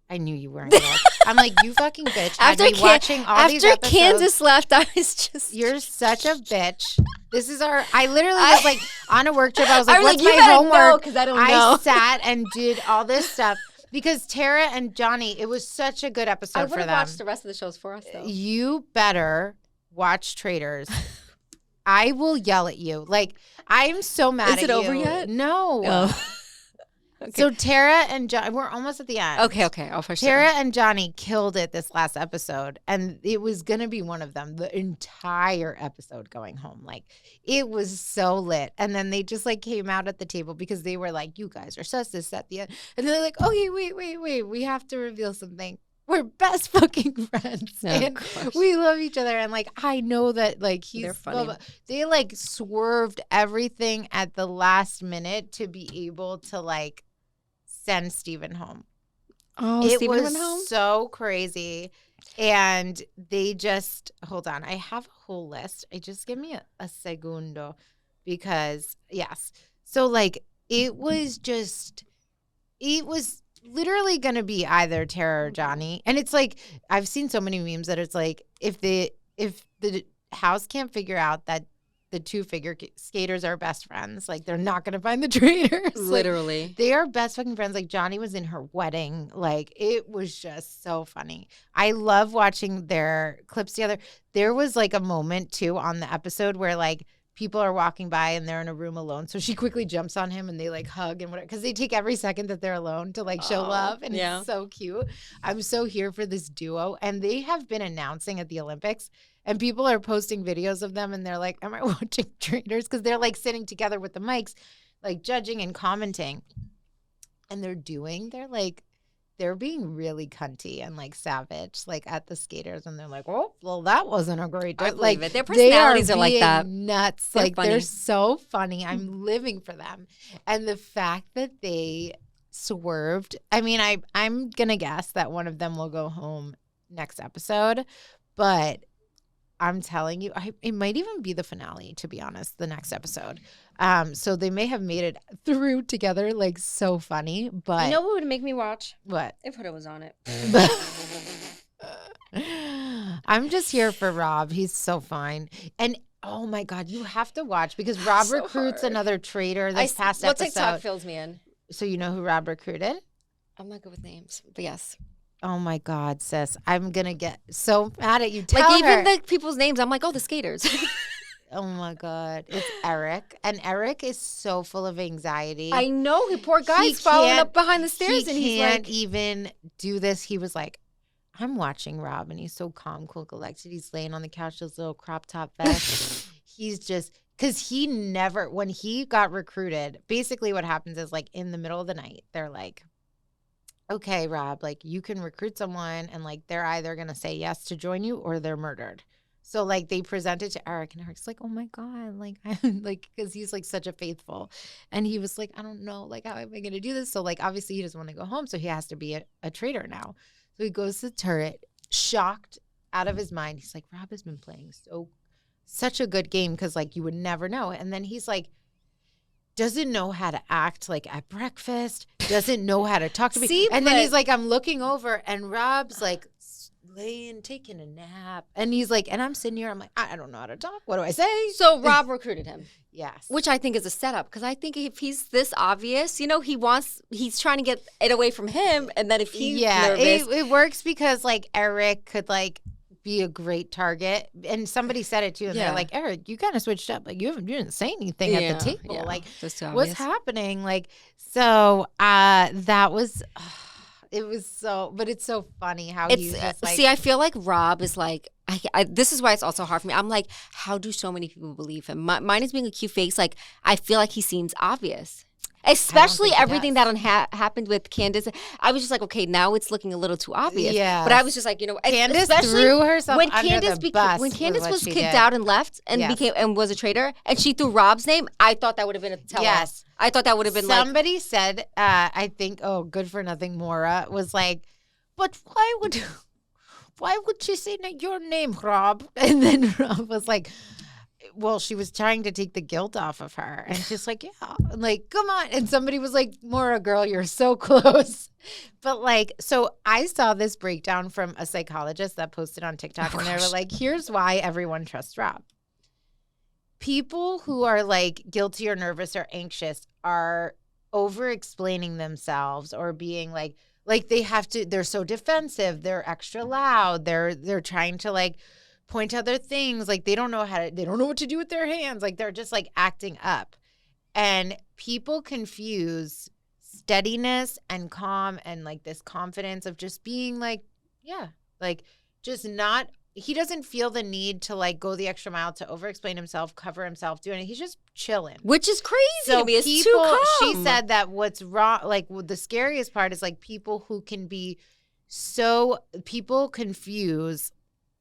I knew you weren't gonna watch. I'm like, you fucking bitch. I've been watching all these episodes. After Kansas left, I was just... You're such a bitch. This is I literally was like on a work trip. I was like, what's you my homework? Because I don't know. I sat and did all this stuff because Tara and Johnny, it was such a good episode for them. I would have watched the rest of the shows for us, though. You better watch Traitors. I will yell at you. Like, I'm so mad at you. Is it over yet? No. Oh. Okay. So Tara and Johnny, we're almost at the end. Okay. I'll push Tara and Johnny killed it this last episode, and it was going to be one of them, the entire episode going home. Like, it was so lit. And then they just, like, came out at the table because they were like, you guys are sus this at the end. And they're like, okay, wait. We have to reveal something. We're best fucking friends. And we love each other. And, like, I know that, like, they're funny. They, like, swerved everything at the last minute to be able to, like, send Steven home. Oh, Steven went home? So crazy. And they just, hold on. I have a whole list. Just give me a segundo because, yes. So, like, it was literally going to be either Tara or Johnny. And it's like, I've seen so many memes that it's like, if the house can't figure out that the two figure skaters are best friends, like, they're not going to find the traitors. Literally. Like, they are best fucking friends. Like, Johnny was in her wedding. Like, it was just so funny. I love watching their clips together. There was, like, a moment, too, on the episode where, like, people are walking by and they're in a room alone. So she quickly jumps on him and they, like, hug and whatever. Because they take every second that they're alone to, like, show love. And it's so cute. I'm so here for this duo. And they have been announcing at the Olympics. And people are posting videos of them, and they're like, am I watching Traitors? Because they're, like, sitting together with the mics, like, judging and commenting. And they're being really cunty and, like, savage, like, at the skaters. And they're like, oh, well, that wasn't a great day. Like, their personalities are like that. Nuts. They're funny. They're so funny. I'm living for them. And the fact that they swerved, I mean, I'm going to guess that one of them will go home next episode. But I'm telling you, it might even be the finale, to be honest, the next episode. So they may have made it through together, like, so funny. But you know what would make me watch? What? If Huda was on it. I'm just here for Rob. He's so fine. And oh my God, you have to watch because Rob recruits another traitor this past episode. TikTok fills me in. So you know who Rob recruited? I'm not good with names, but yes. Oh my God, sis. I'm going to get so mad at you. Tell like, her. even the people's names, I'm like, oh, the skaters. Oh my God. It's Eric. And Eric is so full of anxiety. I know. The poor guy's following up behind the stairs. And he's can't even do this. He was like, I'm watching Rob, and he's so calm, cool, collected. He's laying on the couch, this little crop top vest. He's just, because he never, when he got recruited, basically what happens is, like, in the middle of the night, they're like, okay, Rob, like, you can recruit someone, and, like, they're either going to say yes to join you or they're murdered. So, like, they present it to Eric, and Eric's like, oh my God, like, I'm like, because he's, like, such a faithful. And he was like, I don't know, like, how am I going to do this? So, like, obviously he doesn't want to go home, so he has to be a traitor now. So he goes to the turret, shocked out of his mind. He's like, Rob has been playing such a good game because, like, you would never know. And then he's like, doesn't know how to act, like, at breakfast, doesn't know how to talk to me. And then he's like, I'm looking over, and Rob's, like, laying, taking a nap. And he's like, and I'm sitting here, I'm like, I don't know how to talk. What do I say? So Rob recruited him. Yes. Which I think is a setup, because I think if he's this obvious, he's trying to get it away from him, and then if he's nervous. It works because like Eric could like be a great target, and somebody said it too, and they're like, Eric, you kind of switched up, like you didn't say anything at the table, like what's happening, like so that was. It was so, but it's so funny how he's just like. See, I feel like Rob is like, this is why it's also hard for me. I'm like, how do so many people believe him? Mine is being a cute face. Like, I feel like he seems obvious. Especially everything that happened with Candace. I was just like, okay, now it's looking a little too obvious. Yeah. But I was just like, Candace threw herself under the bus. When Candace was kicked out and left and was a traitor, and she threw Rob's name, I thought that would have been a tell-all. Yes. I thought that would have been somebody said, I think, good for nothing, Maura, was like, but why would she say your name, Rob? And then Rob was like, well, she was trying to take the guilt off of her. And she's like, yeah, like, come on. And somebody was like, Maura, girl, you're so close. But like, so I saw this breakdown from a psychologist that posted on TikTok. And they were like, here's why everyone trusts Rob. People who are like guilty or nervous or anxious are over-explaining themselves or being like they have to, they're so defensive. They're extra loud. They're trying to like point to other things, like they don't know what to do with their hands, like they're just like acting up. And people confuse steadiness and calm and like this confidence of just being like, like just not, he doesn't feel the need to like go the extra mile to over explain himself, cover himself, doing it. He's just chilling, which is crazy to me. It's too calm. She said that what's wrong, like the scariest part is like people who can be people confuse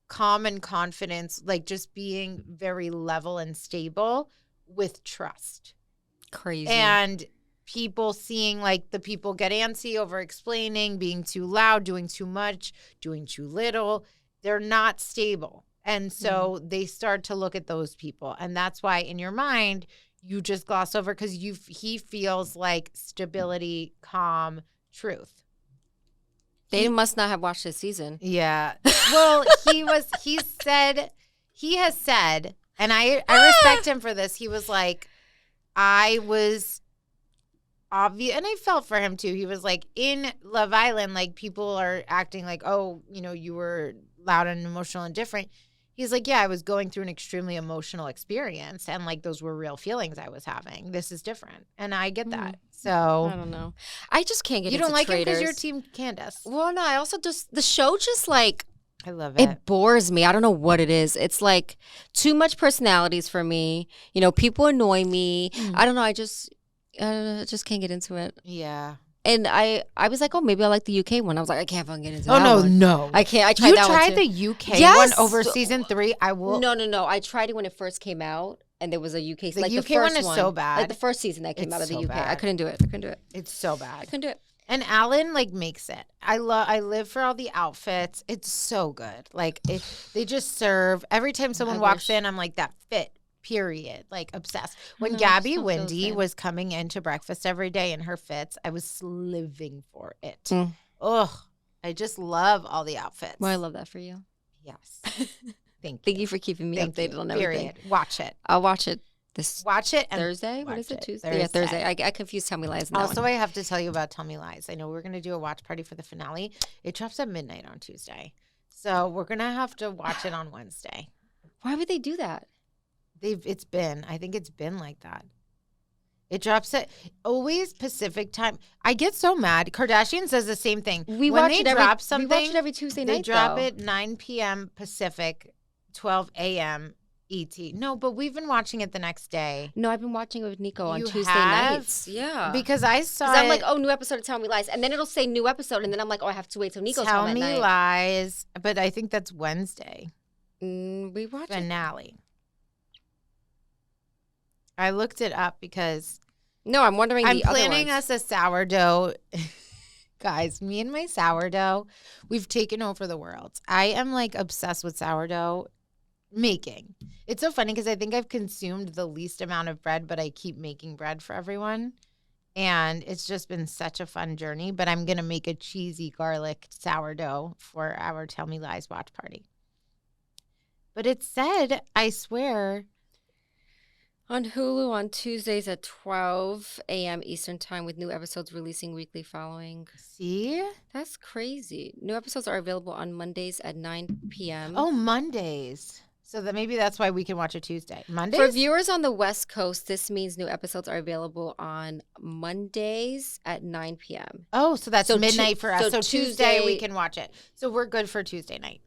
calm and confidence, like just being very level and stable, with trust. Crazy. And people seeing like the people get antsy, over explaining, being too loud, doing too much, doing too little. They're not stable. And so they start to look at those people. And that's why in your mind, you just gloss over because he feels like stability, calm, truth. They must not have watched this season. Yeah. Well, he has said, and I respect him for this. He was like, I was obvious, and I felt for him too. He was like, in Love Island, like people are acting like, oh, you were loud and emotional and different. He's like, yeah, I was going through an extremely emotional experience, and like those were real feelings I was having. This is different, and I get that. So I don't know. I just can't get. You don't like Traitors. him because you're Team Candace. Well, no. I also just the show just like I love it. It bores me. I don't know what it is. It's like too much personalities for me. People annoy me. I don't know. I just can't get into it. Yeah. And I was like, oh, maybe I like the UK one. I was like, I can't fucking get into that one. Oh, no. I can't. I tried you that one tried too. the UK one over season 3? I will. No. I tried it when it first came out, and there was a UK. The like UK the first one is so bad. Like the first season that came out of the UK. Bad. I couldn't do it. It's so bad. I couldn't do it. And Alan like makes it. I live for all the outfits. It's so good. Like they just serve. Every time someone walks in, I'm like, that fit. Period. Like obsessed. When Gabby Wendy was coming into breakfast every day in her fits, I was living for it. Ugh. I just love all the outfits. Well, I love that for you. Yes. Thank you for keeping me updated on everything. Watch it. I'll watch it. Watch it. Thursday? What is it? Tuesday? Yeah, Thursday. I confused Tell Me Lies. Also, I have to tell you about Tell Me Lies. I know we're going to do a watch party for the finale. It drops at midnight on Tuesday. So we're going to have to watch it on Wednesday. Why would they do that? I think it's been like that. It drops at always Pacific time. I get so mad. Kardashian says the same thing. We watch it every Tuesday night. They drop it 9 p.m. Pacific, 12 a.m. ET. No, but we've been watching it the next day. No, I've been watching it with Nico on Tuesday nights. Yeah. Because I saw I'm like, oh, new episode of Tell Me Lies. And then it'll say new episode. And then I'm like, oh, I have to wait till Nico's home at night. Tell Me Lies. But I think that's Wednesday. We watch finale. I looked it up because no, I'm wondering. I'm planning us a sourdough. Guys, me and my sourdough, we've taken over the world. I am like obsessed with sourdough making. It's so funny because I think I've consumed the least amount of bread, but I keep making bread for everyone. And it's just been such a fun journey. But I'm going to make a cheesy garlic sourdough for our Tell Me Lies watch party. But it said, I swear. On Hulu on Tuesdays at 12 a.m. Eastern Time with new episodes releasing weekly following. See? That's crazy. New episodes are available on Mondays at 9 p.m. Oh, Mondays. So that maybe that's why we can watch it Tuesday. Mondays? For viewers on the West Coast, this means new episodes are available on Mondays at 9 p.m. Oh, so that's midnight for us. So Tuesday we can watch it. So we're good for Tuesday night.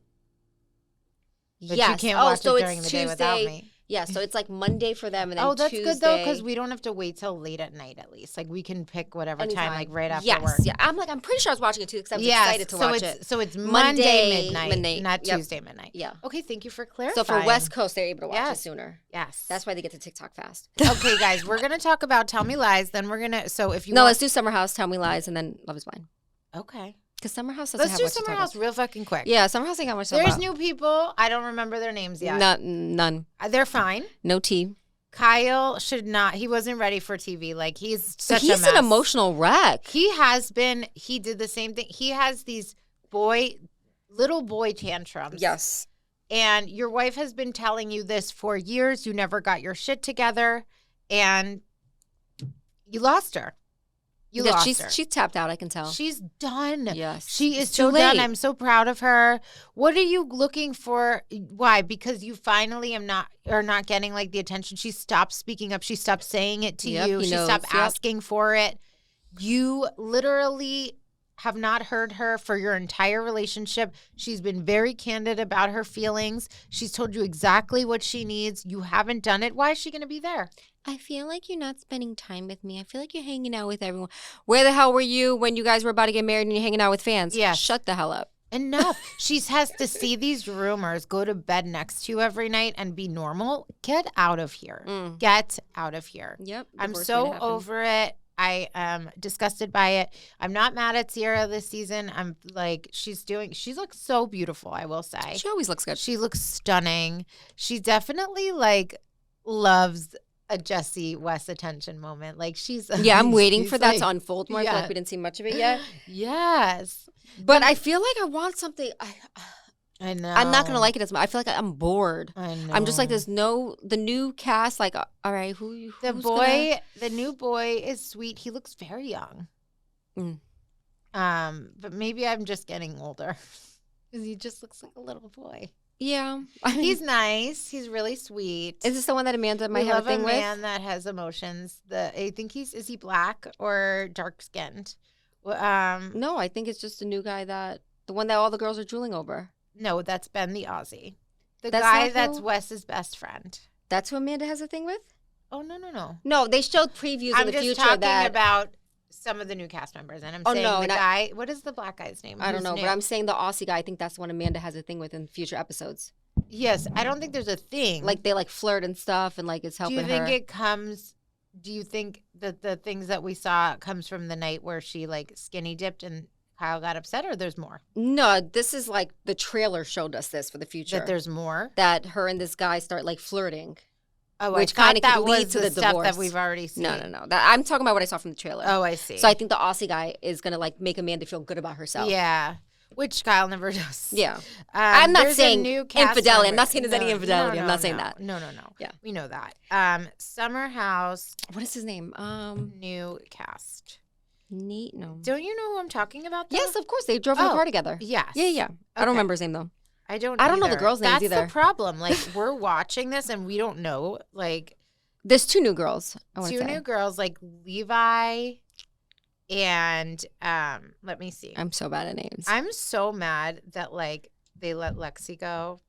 But yes. You can't watch it during the day without me. Yeah, so it's like Monday for them, and then that's Tuesday. Good though, because we don't have to wait till late at night. At least, like we can pick whatever time, like right after work. Yeah. I'm pretty sure I was watching it too, because I was excited to watch it. So it's Monday midnight, not Tuesday midnight. Yeah. Okay, thank you for clarifying. So for West Coast, they're able to watch it sooner. Yes. That's why they get to TikTok fast. Okay, guys, we're gonna talk about Tell Me Lies. Then we're gonna. So if you let's do Summer House, Tell Me Lies, and then Love Is Blind. Okay. Because Summer House doesn't have much to talk about. Let's do Summer House real fucking quick. Yeah, Summer House ain't got much to talk about. There's new people. I don't remember their names yet. None. They're fine. No tea. Kyle should not. He wasn't ready for TV. Like he's such a mess. He's an emotional wreck. He has been. He did the same thing. He has these little boy tantrums. Yes. And your wife has been telling you this for years. You never got your shit together, and you lost her. You lost her. She's tapped out, I can tell. She's done. Yes. She is so done. I'm so proud of her. What are you looking for? Why? Because you finally are not getting like the attention. She stopped speaking up. She stopped saying it to you. She stopped asking for it. You literally have not heard her for your entire relationship. She's been very candid about her feelings. She's told you exactly what she needs. You haven't done it. Why is she going to be there? I feel like you're not spending time with me. I feel like you're hanging out with everyone. Where the hell were you when you guys were about to get married and you're hanging out with fans? Yeah. Shut the hell up. Enough. She has to see these rumors, go to bed next to you every night and be normal. Get out of here. Get out of here. Yep. I'm so over it. I am disgusted by it. I'm not mad at Sierra this season. I'm like, she looks so beautiful, I will say. She always looks good. She looks stunning. She definitely like loves a Jessie West attention moment. Like she's I'm waiting for that to unfold more. I feel like we didn't see much of it yet. Yes. But I feel like I want something. I know. I'm not gonna like it as much. I feel like I'm bored. I know. I'm just like the new cast. Like, all right, the new boy is sweet. He looks very young. But maybe I'm just getting older because he just looks like a little boy. Yeah, he's nice. He's really sweet. Is this the one that Amanda might have a thing with? A man that has emotions. I think is he black or dark skinned? No, I think it's just a new guy the one that all the girls are drooling over. No, that's Ben the Aussie. That's Wes's best friend. That's who Amanda has a thing with? Oh, no. No, they showed previews in the future I'm just talking about some of the new cast members, and I'm saying guy. What is the black guy's name? I don't know, but I'm saying the Aussie guy. I think that's the one Amanda has a thing with in future episodes. Yes, I don't think there's a thing. Like they like flirt and stuff, and like it's helping her. Do you think that the things that we saw comes from the night where she like skinny dipped and Kyle got upset, or there's more? No, this is like the trailer showed us this for the future. That there's more? That her and this guy start like flirting. Oh, which kind of could lead to the stuff divorce that we've already seen. No. I'm talking about what I saw from the trailer. Oh, I see. So I think the Aussie guy is going to like make Amanda feel good about herself. Yeah. Which Kyle never does. Yeah. I'm not saying infidelity. I'm not saying there's any infidelity. I'm not saying that. No. Yeah. We know that. Summer House. What is his name? New cast. Neat. No. Don't you know who I'm talking about, though? Yes, of course. They drove in the car together. Yes. Yeah. Okay. I don't remember his name, though. I don't know the girls' names either. That's the problem. Like, we're watching this and we don't know. Like, there's two new girls. Two new girls, like Levi and let me see. I'm so bad at names. I'm so mad that like they let Lexi go.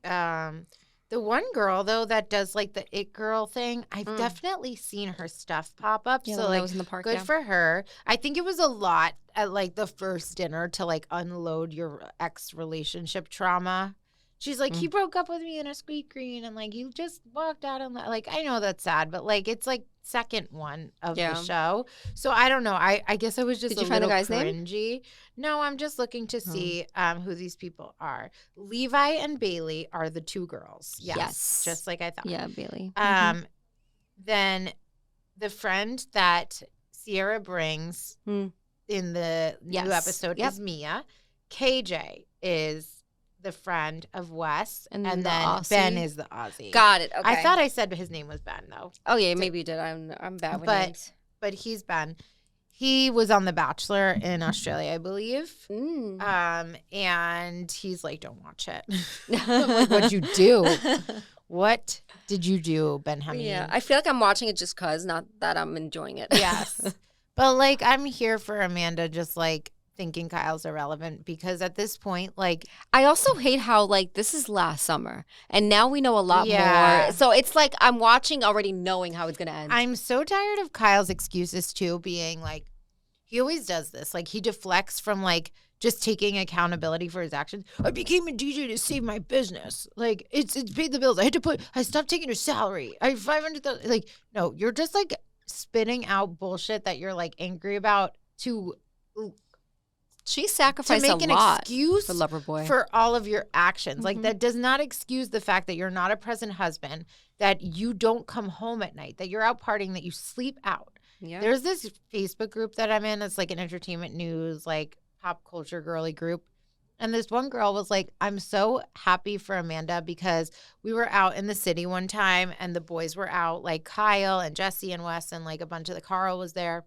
The one girl though that does like the it girl thing, I've definitely seen her stuff pop up. Yeah, so like was in the park, good for her. I think it was a lot at like the first dinner to like unload your ex relationship trauma. She's like, he broke up with me in a squeak green and like he just walked out and like I know that's sad, but like it's like second one of the show. So I don't know. I guess I was just a little cringy. No, I'm just looking to see who these people are. Levi and Bailey are the two girls. Yes. Just like I thought. Yeah, Bailey. Then the friend that Sierra brings in the new episode is Mia. KJ is the friend of Wes, and then Aussie. Ben is the Aussie. Got it. Okay. I thought I said his name was Ben though. Oh yeah, maybe you did. I'm bad with names. But he's Ben. He was on The Bachelor in Australia, I believe. And he's like, don't watch it. I'm like, what'd you do? What did you do, Ben Hameen? Yeah, I feel like I'm watching it just because, not that I'm enjoying it. Yes. But, like, I'm here for Amanda just, like, thinking Kyle's irrelevant because at this point, like... I also hate how, like, this is last summer. And now we know a lot more. So it's like I'm watching already knowing how it's going to end. I'm so tired of Kyle's excuses, too, being, like... He always does this. Like, he deflects from, like, just taking accountability for his actions. I became a DJ to save my business. Like, it's paid the bills. I stopped taking her salary. I have $500,000. Like, no, you're just, like, spitting out bullshit that you're, like, angry about to... She sacrificed a lot excuse for Loverboy. For all of your actions. Like, that does not excuse the fact that you're not a present husband, that you don't come home at night, that you're out partying, that you sleep out. Yeah. There's this Facebook group that I'm in. It's like an entertainment news, like pop culture girly group. And this one girl was like, I'm so happy for Amanda because we were out in the city one time and the boys were out, like Kyle and Jesse and Wes and like a bunch of Carl was there.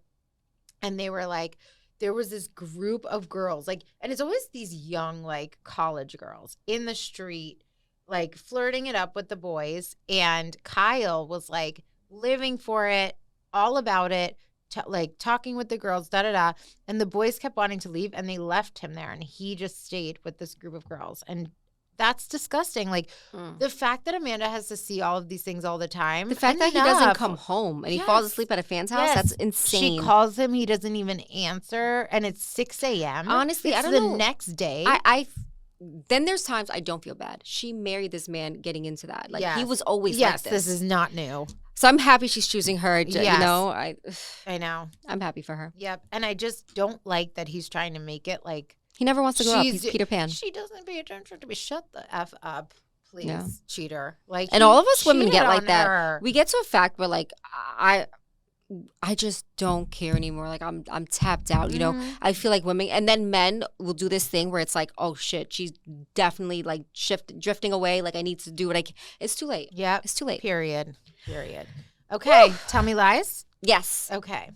And they were like, there was this group of girls, like, and it's always these young, like college girls in the street, like flirting it up with the boys. And Kyle was like living for it, all about it, like talking with the girls, da-da-da. And the boys kept wanting to leave, and they left him there. And he just stayed with this group of girls. And that's disgusting. Like, the fact that Amanda has to see all of these things all the time. The fact that he doesn't come home and he falls asleep at a fan's house, that's insane. She calls him, he doesn't even answer, and it's 6 a.m. Honestly, it's I don't know. The next day. Then there's times I don't feel bad. She married this man getting into that. Like, he was always like this. Yes, this is not new. So I'm happy she's choosing her. You know, I know. I'm happy for her. Yep. And I just don't like that he's trying to make it like he never wants to grow up. He's Peter Pan. She doesn't pay attention to me. Shut the F up, please, cheater. Like, and all of us women get like that. Her. We get to a fact where like I just don't care anymore. Like I'm tapped out, you know. I feel like women, and then men will do this thing where it's like, oh shit, she's definitely like drifting away. Like I need to do what I can. It's too late. Yeah, it's too late. Period. Okay, Tell Me Lies. Yes. Okay.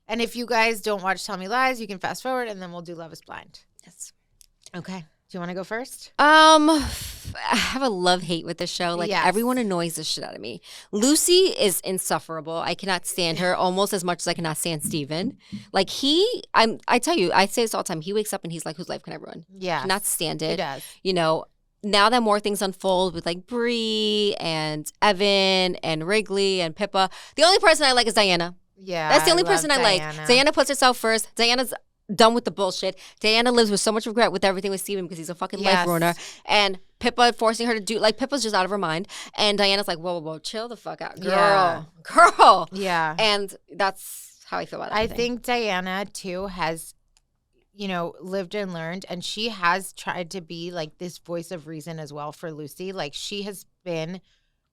And if you guys don't watch Tell Me Lies, you can fast forward, and then we'll do Love Is Blind. Yes. Okay. Do you want to go first? I have a love-hate with this show. Like, everyone annoys the shit out of me. Lucy is insufferable. I cannot stand her almost as much as I cannot stand Steven. Like, I tell you, I say this all the time. He wakes up and he's like, whose life can I ruin? Yeah. Cannot stand it. He does. You know, now that more things unfold with, like, Bree and Evan and Wrigley and Pippa, the only person I like is Diana. Yeah. That's the only person I like. Diana puts herself first. Diana's done with the bullshit. Diana lives with so much regret with everything with Steven because he's a fucking life ruiner. And Pippa forcing her to do, like, Pippa's just out of her mind. And Diana's like, whoa, chill the fuck out. Girl. Yeah. And that's how I feel about it. I think Diana, too, has, you know, lived and learned. And she has tried to be, like, this voice of reason as well for Lucy. Like, she has been...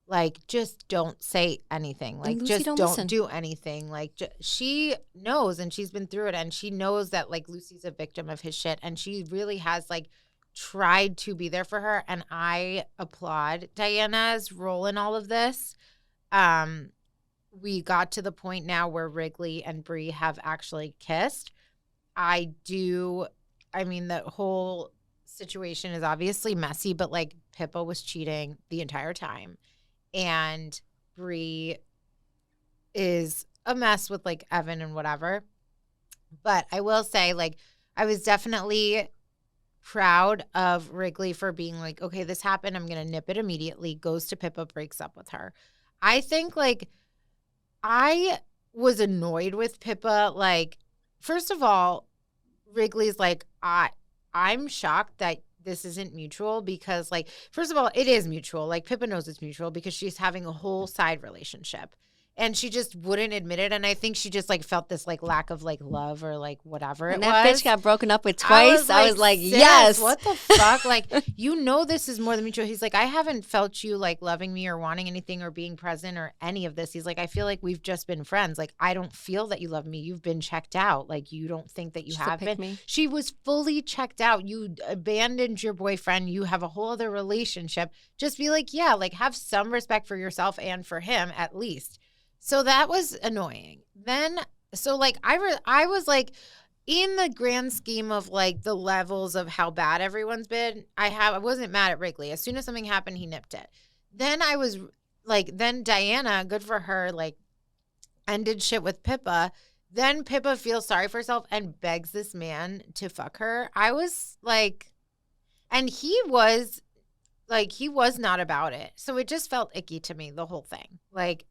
Like, just don't say anything. Like, just don't do anything. Like, she knows, and she's been through it, and she knows that, like, Lucy's a victim of his shit, and she really has, like, tried to be there for her, and I applaud Diana's role in all of this. We got to the point now where Wrigley and Bree have actually kissed. I mean, the whole situation is obviously messy, but, like, Pippa was cheating the entire time. And Bree is a mess with, like, Evan and whatever. But I will say, like, I was definitely proud of Wrigley for being like, okay, this happened. I'm going to nip it immediately. Goes to Pippa, breaks up with her. I think, like, I was annoyed with Pippa. Like, first of all, Wrigley's like, I'm shocked that this isn't mutual because, like, first of all, it is mutual. Like, Pippa knows it's mutual because she's having a whole side relationship. And she just wouldn't admit it. And I think she just like felt this like lack of like love or like whatever and it that was. bitch got broken up with twice. I was like, yes. What the fuck? Like, this is more than mutual. He's like, I haven't felt you like loving me or wanting anything or being present or any of this. He's like, I feel like we've just been friends. Like, I don't feel that you love me. You've been checked out. Like, you don't think that you have been. Me. She was fully checked out. You abandoned your boyfriend. You have a whole other relationship. Just be like, yeah, like have some respect for yourself and for him at least. So that was annoying. Then, so like I was like, in the grand scheme of like the levels of how bad everyone's been, I wasn't mad at Wrigley. As soon as something happened, he nipped it. Then I was like, then Diana, good for her, like ended shit with Pippa. Then Pippa feels sorry for herself and begs this man to fuck her. I was like, and he was not about it. So it just felt icky to me, the whole thing. Like,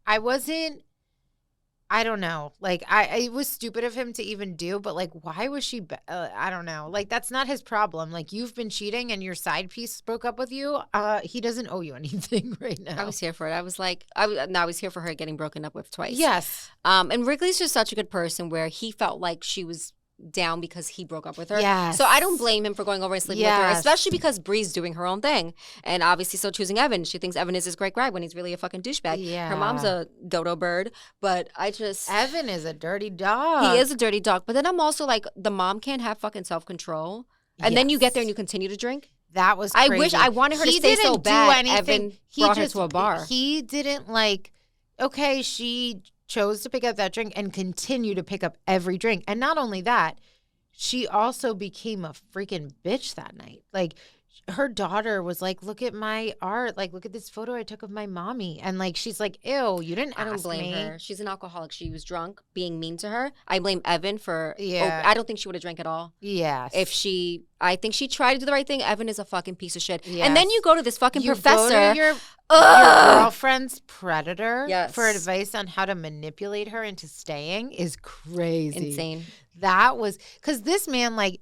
I don't know. Like, it was stupid of him to even do, but like, why was she, I don't know. Like, that's not his problem. Like, you've been cheating and your side piece broke up with you. He doesn't owe you anything right now. I was here for it. I was like, I was here for her getting broken up with twice. Yes. And Wrigley's just such a good person where he felt like she was down because he broke up with her. Yes. So I don't blame him for going over and sleeping with her, especially because Bree's doing her own thing. And obviously still choosing Evan. She thinks Evan is his great guy when he's really a fucking douchebag. Yeah. Her mom's a dodo bird, but Evan is a dirty dog. He is a dirty dog. But then I'm also like, the mom can't have fucking self-control. And then you get there and you continue to drink. That was crazy. I wanted her to stay so bad. Evan brought her to a bar. He didn't like, okay, she chose to pick up that drink and continue to pick up every drink. And not only that, she also became a freaking bitch that night. Like, her daughter was like, look at my art. Like, look at this photo I took of my mommy. And like, she's like, ew, you didn't ask me. I don't blame her. She's an alcoholic. She was drunk, being mean to her. I blame Evan for, yeah. I don't think she would have drank at all. Yes. I think she tried to do the right thing. Evan is a fucking piece of shit. Yes. And then you go to this fucking professor. Go to your girlfriend's predator for advice on how to manipulate her into staying is crazy. Insane. That was, because this man, like,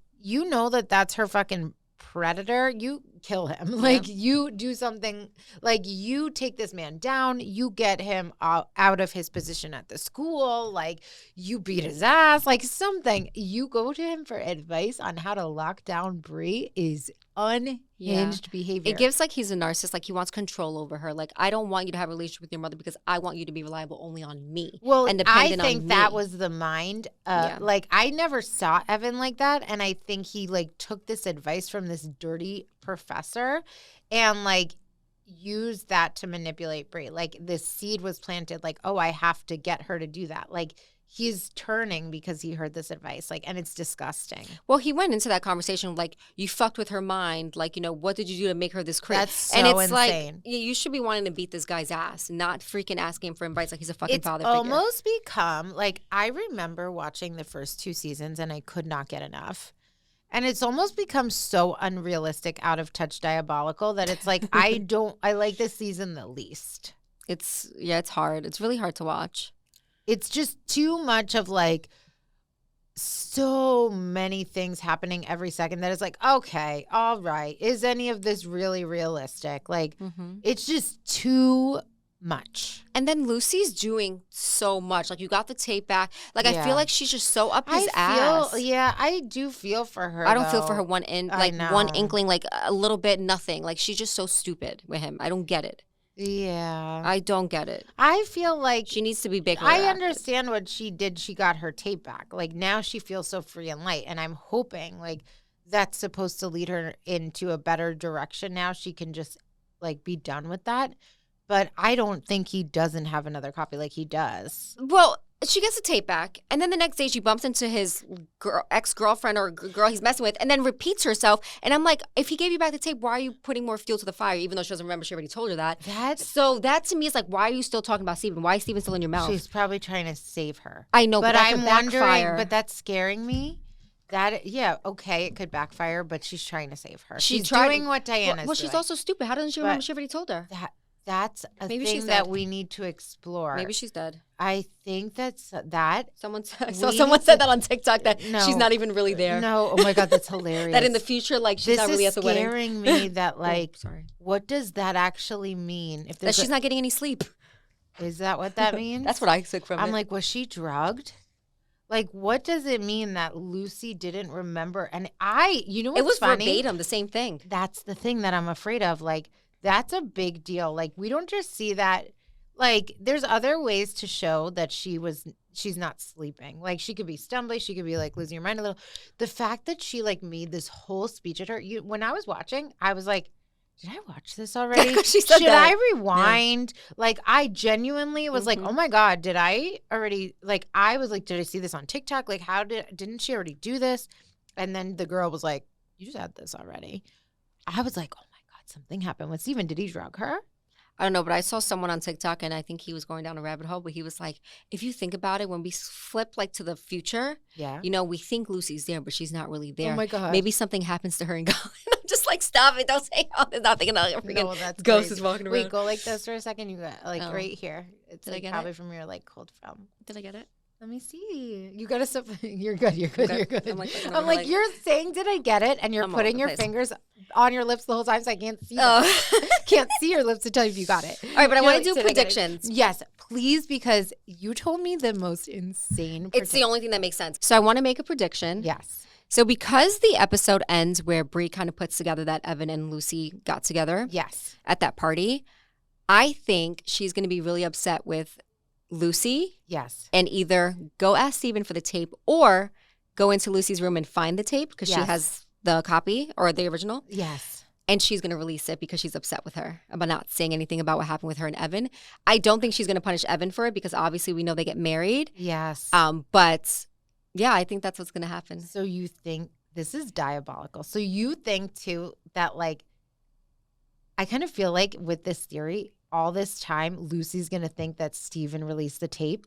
that's her fucking predator. You kill him. Like, you do something, like, you take this man down, you get him out of his position at the school, like, you beat his ass, like, something. You go to him for advice on how to lock down Brie is unhinged behavior. It gives like he's a narcissist, like he wants control over her. Like, I don't want you to have a relationship with your mother because I want you to be reliable only on me. Well, and dependent I think on that me. was the mind. Like, I never saw Evan like that, and I think he like took this advice from this dirty professor and like used that to manipulate Brie. Like, this seed was planted, like, oh, I have to get her to do that. Like, he's turning because he heard this advice, like, and it's disgusting. Well, he went into that conversation like, you fucked with her mind. Like, what did you do to make her this crazy? That's so and it's insane. Like, you should be wanting to beat this guy's ass, not freaking asking him for advice like he's a fucking father figure. It's almost become, like, I remember watching the first 2 seasons and I could not get enough. And it's almost become so unrealistic, out of touch, diabolical that it's like, I like this season the least. It's hard. It's really hard to watch. It's just too much of like so many things happening every second that it's like, okay, all right. Is any of this really realistic? Like, it's just too much. And then Lucy's doing so much. Like, you got the tape back. Like, I feel like she's just so up his ass. Yeah, I do feel for her. I don't feel for her one inkling, like a little bit, nothing. Like, she's just so stupid with him. I don't get it. Yeah. I don't get it. I feel like she needs to be bigger. I understand what she did. She got her tape back. Like, now she feels so free and light. And I'm hoping, like, that's supposed to lead her into a better direction now. She can just, like, be done with that. But I don't think he doesn't have another copy like he does. Well, she gets the tape back, and then the next day she bumps into his ex-girlfriend or girl he's messing with, and then repeats herself. And I'm like, if he gave you back the tape, why are you putting more fuel to the fire? Even though she doesn't remember, she already told her that. So that to me is like, why are you still talking about Steven? Why is Steven still in your mouth? She's probably trying to save her. I know, but I'm wondering. But that's scaring me. Okay, it could backfire, but she's trying to save her. She's doing what Diana's doing. Well, she's also stupid. How doesn't she remember? She already told her. That's a thing that we need to explore. Maybe she's dead. I think that's that. Someone said that on TikTok that she's not even really there. No, oh my God, that's hilarious. That in the future, like, she's not really at the wedding. This is scaring me that, like, what does that actually mean? That she's not getting any sleep. Is that what that means? That's what I took from it. I'm like, was she drugged? Like, what does it mean that Lucy didn't remember? And you know what's it was funny? verbatim, the same thing. That's the thing that I'm afraid of. Like, that's a big deal. Like, we don't just see that. Like, there's other ways to show that she's not sleeping. Like, she could be stumbling. She could be, like, losing her mind a little. The fact that she, like, made this whole speech at her. When I was watching, I was like, did I watch this already? She said Should that. I rewind? Yeah. Like, I genuinely was like, oh my God, did I already, like, I was like, did I see this on TikTok? Like, didn't she already do this? And then the girl was like, you just had this already. I was like, oh my God, something happened with Steven. Did he drug her? I don't know, but I saw someone on TikTok, and I think he was going down a rabbit hole, but he was like, if you think about it, when we flip like to the future, you know, we think Lucy's there, but she's not really there. Oh my God. Maybe something happens to her and go, I'm just like, stop it. Don't say all this. Not thinking of a freaking ghost is walking around. Wait, go like this for a second. You got like right here. It's Did like I get probably it? from your like cold film. Did I get it? Let me see. You got to You're good. You're good. Okay. You're good. I'm like, you're saying, did I get it? And you're putting your fingers on your lips the whole time, so I can't see. Can't see your lips to tell you if you got it. All right, but I want to do predictions. Yes, please, because you told me the most insane. It's the only thing that makes sense. So I want to make a prediction. Yes. So because the episode ends where Brie kind of puts together that Evan and Lucy got together. Yes. At that party, I think she's going to be really upset with Lucy. Yes. And either go ask Steven for the tape or go into Lucy's room and find the tape because she has the copy or the original. Yes. And she's going to release it because she's upset with her about not saying anything about what happened with her and Evan. I don't think she's going to punish Evan for it because obviously we know they get married. Yes. But yeah, I think that's what's going to happen. So you think this is diabolical. So you think too that like, I kind of feel like with this theory, all this time, Lucy's going to think that Steven released the tape,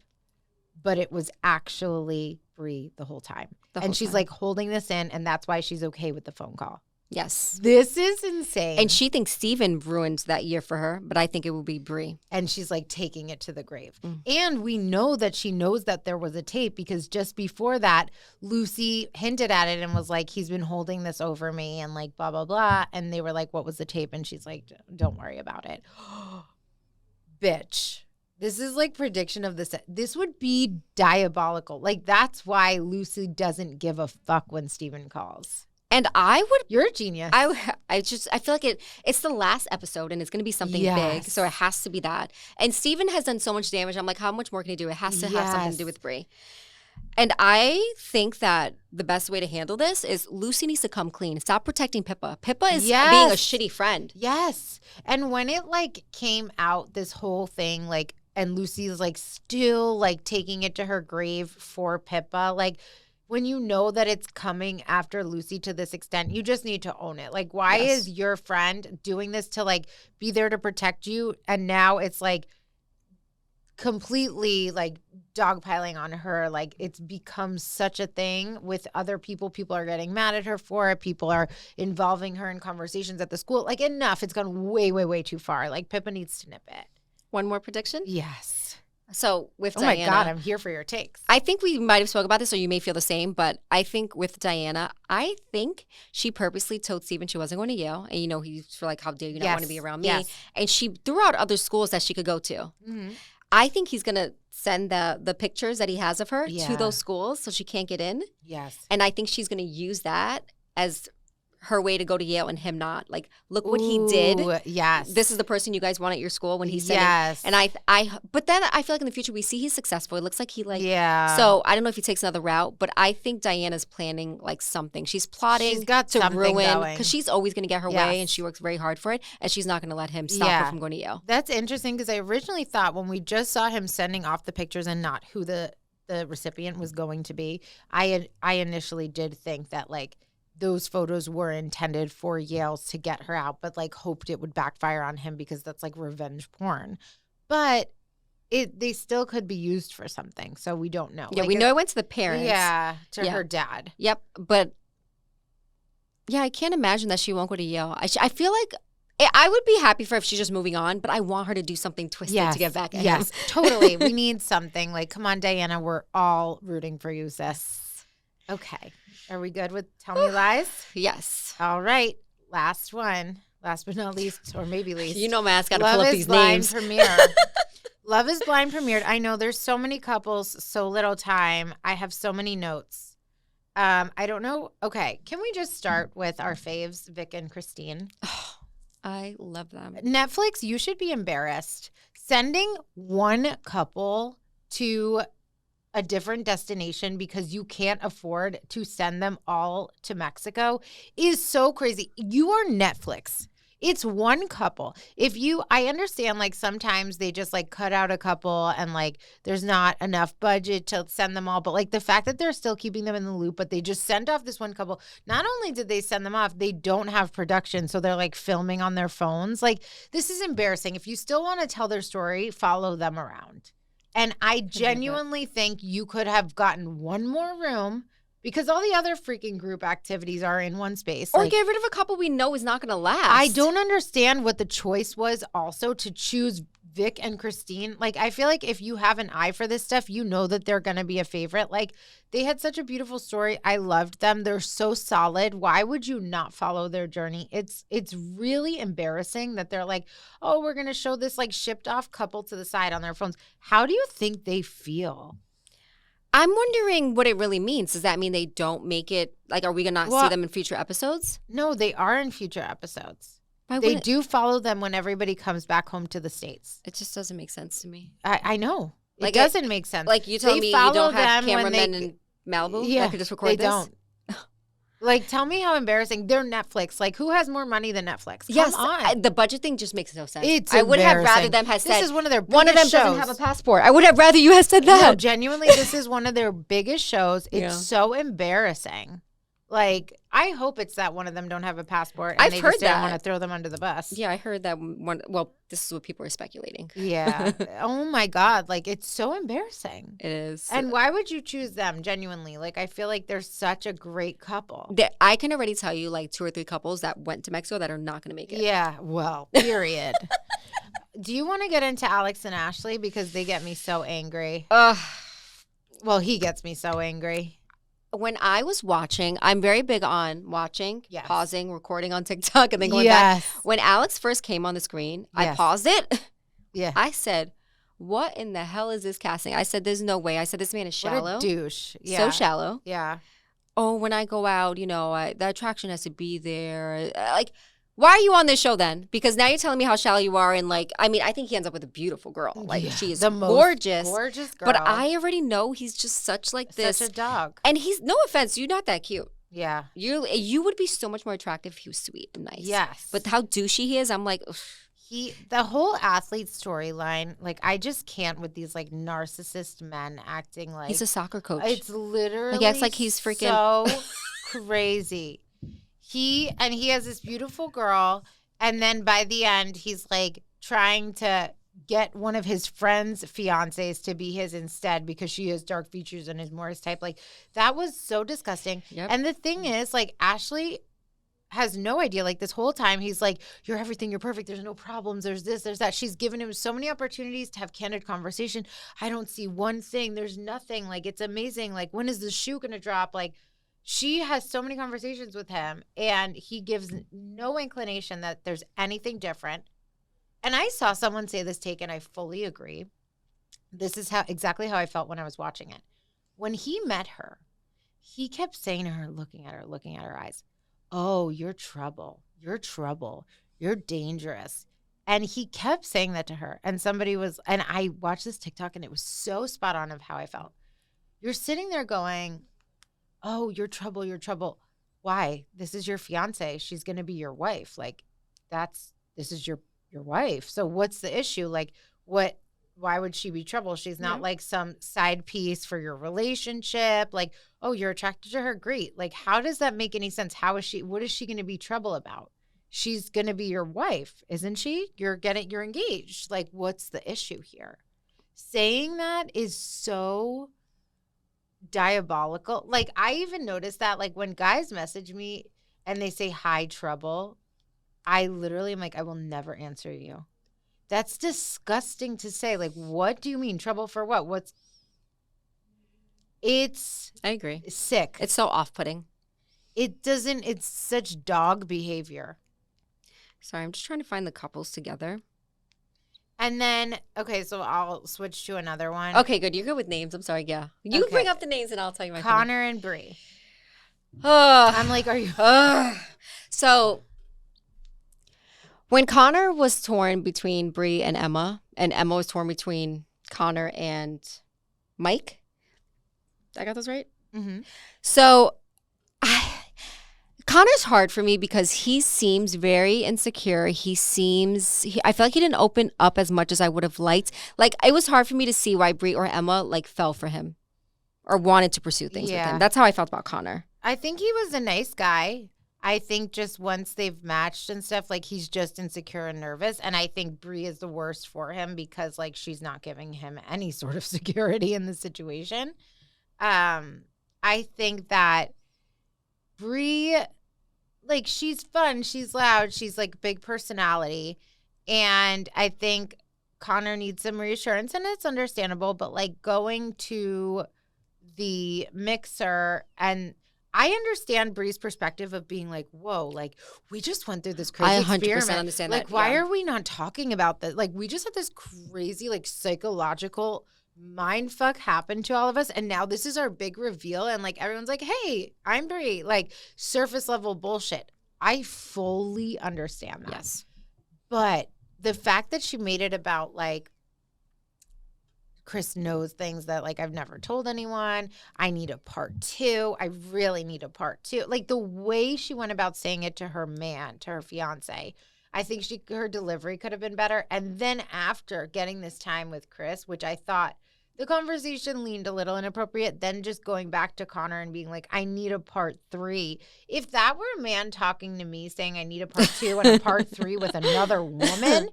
but it was actually Brie the whole time. And she's like holding this in, and that's why she's okay with the phone call. Yes. This is insane. And she thinks Steven ruined that year for her, but I think it will be Brie. And she's like taking it to the grave. And we know that she knows that there was a tape because just before that, Lucy hinted at it and was like, he's been holding this over me and like blah, blah, blah. And they were like, what was the tape? And she's like, don't worry about it. Bitch. This is like prediction of this. This would be diabolical. Like that's why Lucy doesn't give a fuck when Steven calls. And I would. You're a genius. I feel like it's the last episode and it's going to be something big. So it has to be that. And Steven has done so much damage. I'm like, how much more can he do? It has to have something to do with Brie. And I think that the best way to handle this is Lucy needs to come clean. Stop protecting Pippa. Pippa is being a shitty friend. Yes. And when it like came out, this whole thing, like, and Lucy's like still like taking it to her grave for Pippa, like, when you know that it's coming after Lucy to this extent, you just need to own it. Like, why is your friend doing this to, like, be there to protect you? And now it's, like, completely, like, dogpiling on her. Like, it's become such a thing with other people. People are getting mad at her for it. People are involving her in conversations at the school. Like, enough. It's gone way, way, way too far. Like, Pippa needs to nip it. One more prediction? Yes. So with Diana. Oh my God, I'm here for your takes. I think we might have spoke about this, or you may feel the same, but I think with Diana, I think she purposely told Steven she wasn't going to Yale. And, you know, he's for like, how dare you not want to be around me? Yes. And she threw out other schools that she could go to. Mm-hmm. I think he's going to send the pictures that he has of her to those schools so she can't get in. Yes. And I think she's going to use that as her way to go to Yale and him not. Like, look what he did. Yes. This is the person you guys want at your school when he's sending. Yes. And but then I feel like in the future we see he's successful. It looks like he like. Yeah. So I don't know if he takes another route, but I think Diana's planning like something. She's plotting she's got to ruin because she's always going to get her way and she works very hard for it. And she's not going to let him stop her from going to Yale. That's interesting because I originally thought when we just saw him sending off the pictures and not who the recipient was going to be, I initially did think that like, those photos were intended for Yale's to get her out, but like hoped it would backfire on him because that's like revenge porn. But they still could be used for something, so we don't know. Yeah, like we know it went to the parents. Yeah, to her dad. Yep, but yeah, I can't imagine that she won't go to Yale. I feel like I would be happy for if she's just moving on, but I want her to do something twisted to get back at him. Yes, totally. We need something. Like, come on, Diana, we're all rooting for you, sis. Okay. Are we good with Tell Me Lies? Yes. All right. Last one. Last but not least, or maybe least. You know, Matt's got to pull up these names. Premiere. Love is Blind premiered. I know there's so many couples, so little time. I have so many notes. I don't know. Okay, can we just start with our faves, Vic and Christine? I love them. Netflix, you should be embarrassed. Sending one couple to a different destination because you can't afford to send them all to Mexico is so crazy. You are Netflix. It's one couple. I understand like sometimes they just like cut out a couple and like there's not enough budget to send them all. But like the fact that they're still keeping them in the loop, but they just sent off this one couple. Not only did they send them off, they don't have production. So they're like filming on their phones. Like this is embarrassing. If you still want to tell their story, follow them around. And I genuinely think you could have gotten one more room because all the other freaking group activities are in one space. Or get rid of a couple we know is not going to last. I don't understand what the choice was also to choose Vic and Christine. Like, I feel like if you have an eye for this stuff, you know that they're going to be a favorite. Like, they had such a beautiful story. I loved them. They're so solid. Why would you not follow their journey? It's really embarrassing that they're like, oh, we're going to show this like shipped off couple to the side on their phones. How do you think they feel? I'm wondering what it really means. Does that mean they don't make it? Like, are we going to not see them in future episodes? No, they are in future episodes. They do follow them when everybody comes back home to the States. It just doesn't make sense to me. I know. It doesn't make sense. Like, you tell me you don't have cameramen in Malibu that could just record this? They don't. Like, tell me how embarrassing. They're Netflix. Like, who has more money than Netflix? Yes, Come on. The budget thing just makes no sense. I would have rather them have said, this is one of their biggest one of them shows. doesn't have a passport. I would have rather you had said that. No, genuinely, this is one of their biggest shows. It's so embarrassing. Like, I hope it's that one of them don't have a passport and they just don't want to throw them under the bus. Yeah, I heard that one. Well, this is what people are speculating. Yeah. Oh, my God. Like, it's so embarrassing. It is. And why would you choose them, genuinely? Like, I feel like they're such a great couple. I can already tell you, like, 2 or 3 couples that went to Mexico that are not going to make it. Yeah, well, period. Do you want to get into Alex and Ashley? Because they get me so angry. Well, he gets me so angry. When I was watching, I'm very big on watching, pausing, recording on TikTok, and then going back. When Alex first came on the screen, I paused it. Yeah. I said, what in the hell is this casting? I said, there's no way. I said, this man is shallow. What a douche. Yeah. So shallow. Yeah. Oh, when I go out, the attraction has to be there. Like, why are you on this show then? Because now you're telling me how shallow you are. And like, I mean, I think he ends up with a beautiful girl. Like, she is gorgeous. Gorgeous girl. But I already know he's just such like this. Such a dog. And he's, no offense, you're not that cute. Yeah. You would be so much more attractive if he was sweet and nice. Yes. But how douchey he is, I'm like, ugh. The whole athlete storyline, like, I just can't with these like narcissist men acting like he's a soccer coach. It's literally like, acts like he's freaking so crazy. He has this beautiful girl, and then by the end, he's like trying to get one of his friends' fiancés to be his instead because she has dark features and is more his type. Like, that was so disgusting. Yep. And the thing is, like, Ashley has no idea. Like, this whole time, he's like, you're everything, you're perfect, there's no problems, there's this, there's that. She's given him so many opportunities to have candid conversation. I don't see one thing, there's nothing. Like, it's amazing. Like, when is the shoe gonna drop? Like, she has so many conversations with him, and he gives no inclination that there's anything different. And I saw someone say this take, and I fully agree. This is exactly how I felt when I was watching it. When he met her, he kept saying to her, looking at her eyes, oh, you're trouble. You're trouble. You're dangerous. And he kept saying that to her. And and I watched this TikTok, and it was so spot on of how I felt. You're sitting there going, oh, you're trouble, you're trouble. Why? This is your fiance. She's going to be your wife. Like, this is your wife. So what's the issue? Like, why would she be trouble? She's not like some side piece for your relationship. Like, oh, you're attracted to her. Great. Like, how does that make any sense? What is she going to be trouble about? She's going to be your wife, isn't she? You're engaged. Like, what's the issue here? Saying that is so diabolical. Like, I even noticed that, like, when guys message me and they say hi trouble, I literally am like, I will never answer you. That's disgusting to say. Like, what do you mean? Trouble for what? I agree. Sick. It's so off-putting. It's such dog behavior. Sorry, I'm just trying to find the couples together. And then, okay, so I'll switch to another one. Okay, good. You're good with names. I'm sorry. Yeah. You bring up the names and I'll tell you my Connor and Brie. I'm like, are you? So when Connor was torn between Brie and Emma was torn between Connor and Mike. I got those right? Mm-hmm. So Connor's hard for me because he seems very insecure. I feel like he didn't open up as much as I would have liked. Like, it was hard for me to see why Brie or Emma, like, fell for him or wanted to pursue things with him. That's how I felt about Connor. I think he was a nice guy. I think just once they've matched and stuff, like, he's just insecure and nervous. And I think Brie is the worst for him because, like, she's not giving him any sort of security in the situation. I think that Brie, like, she's fun, she's loud, she's, like, big personality. And I think Connor needs some reassurance, and it's understandable. But, like, going to the mixer, and I understand Brie's perspective of being like, whoa, like, we just went through this crazy experiment. I 100% understand like, that. Why are we not talking about this? Like, we just had this crazy, like, psychological mind fuck happen to all of us, and now this is our big reveal, and, like, everyone's like, hey, I'm Brie. Like, surface level bullshit. I fully understand that. Yes. But the fact that she made it about, like, Chris knows things that, like, I've never told anyone. I need a part 2. I really need a part 2. Like, the way she went about saying it to her man, to her fiance, I think her delivery could have been better. And then after getting this time with Chris, which I thought the conversation leaned a little inappropriate, then just going back to Connor and being like, I need a part 3. If that were a man talking to me saying I need a part 2 and a part 3 with another woman,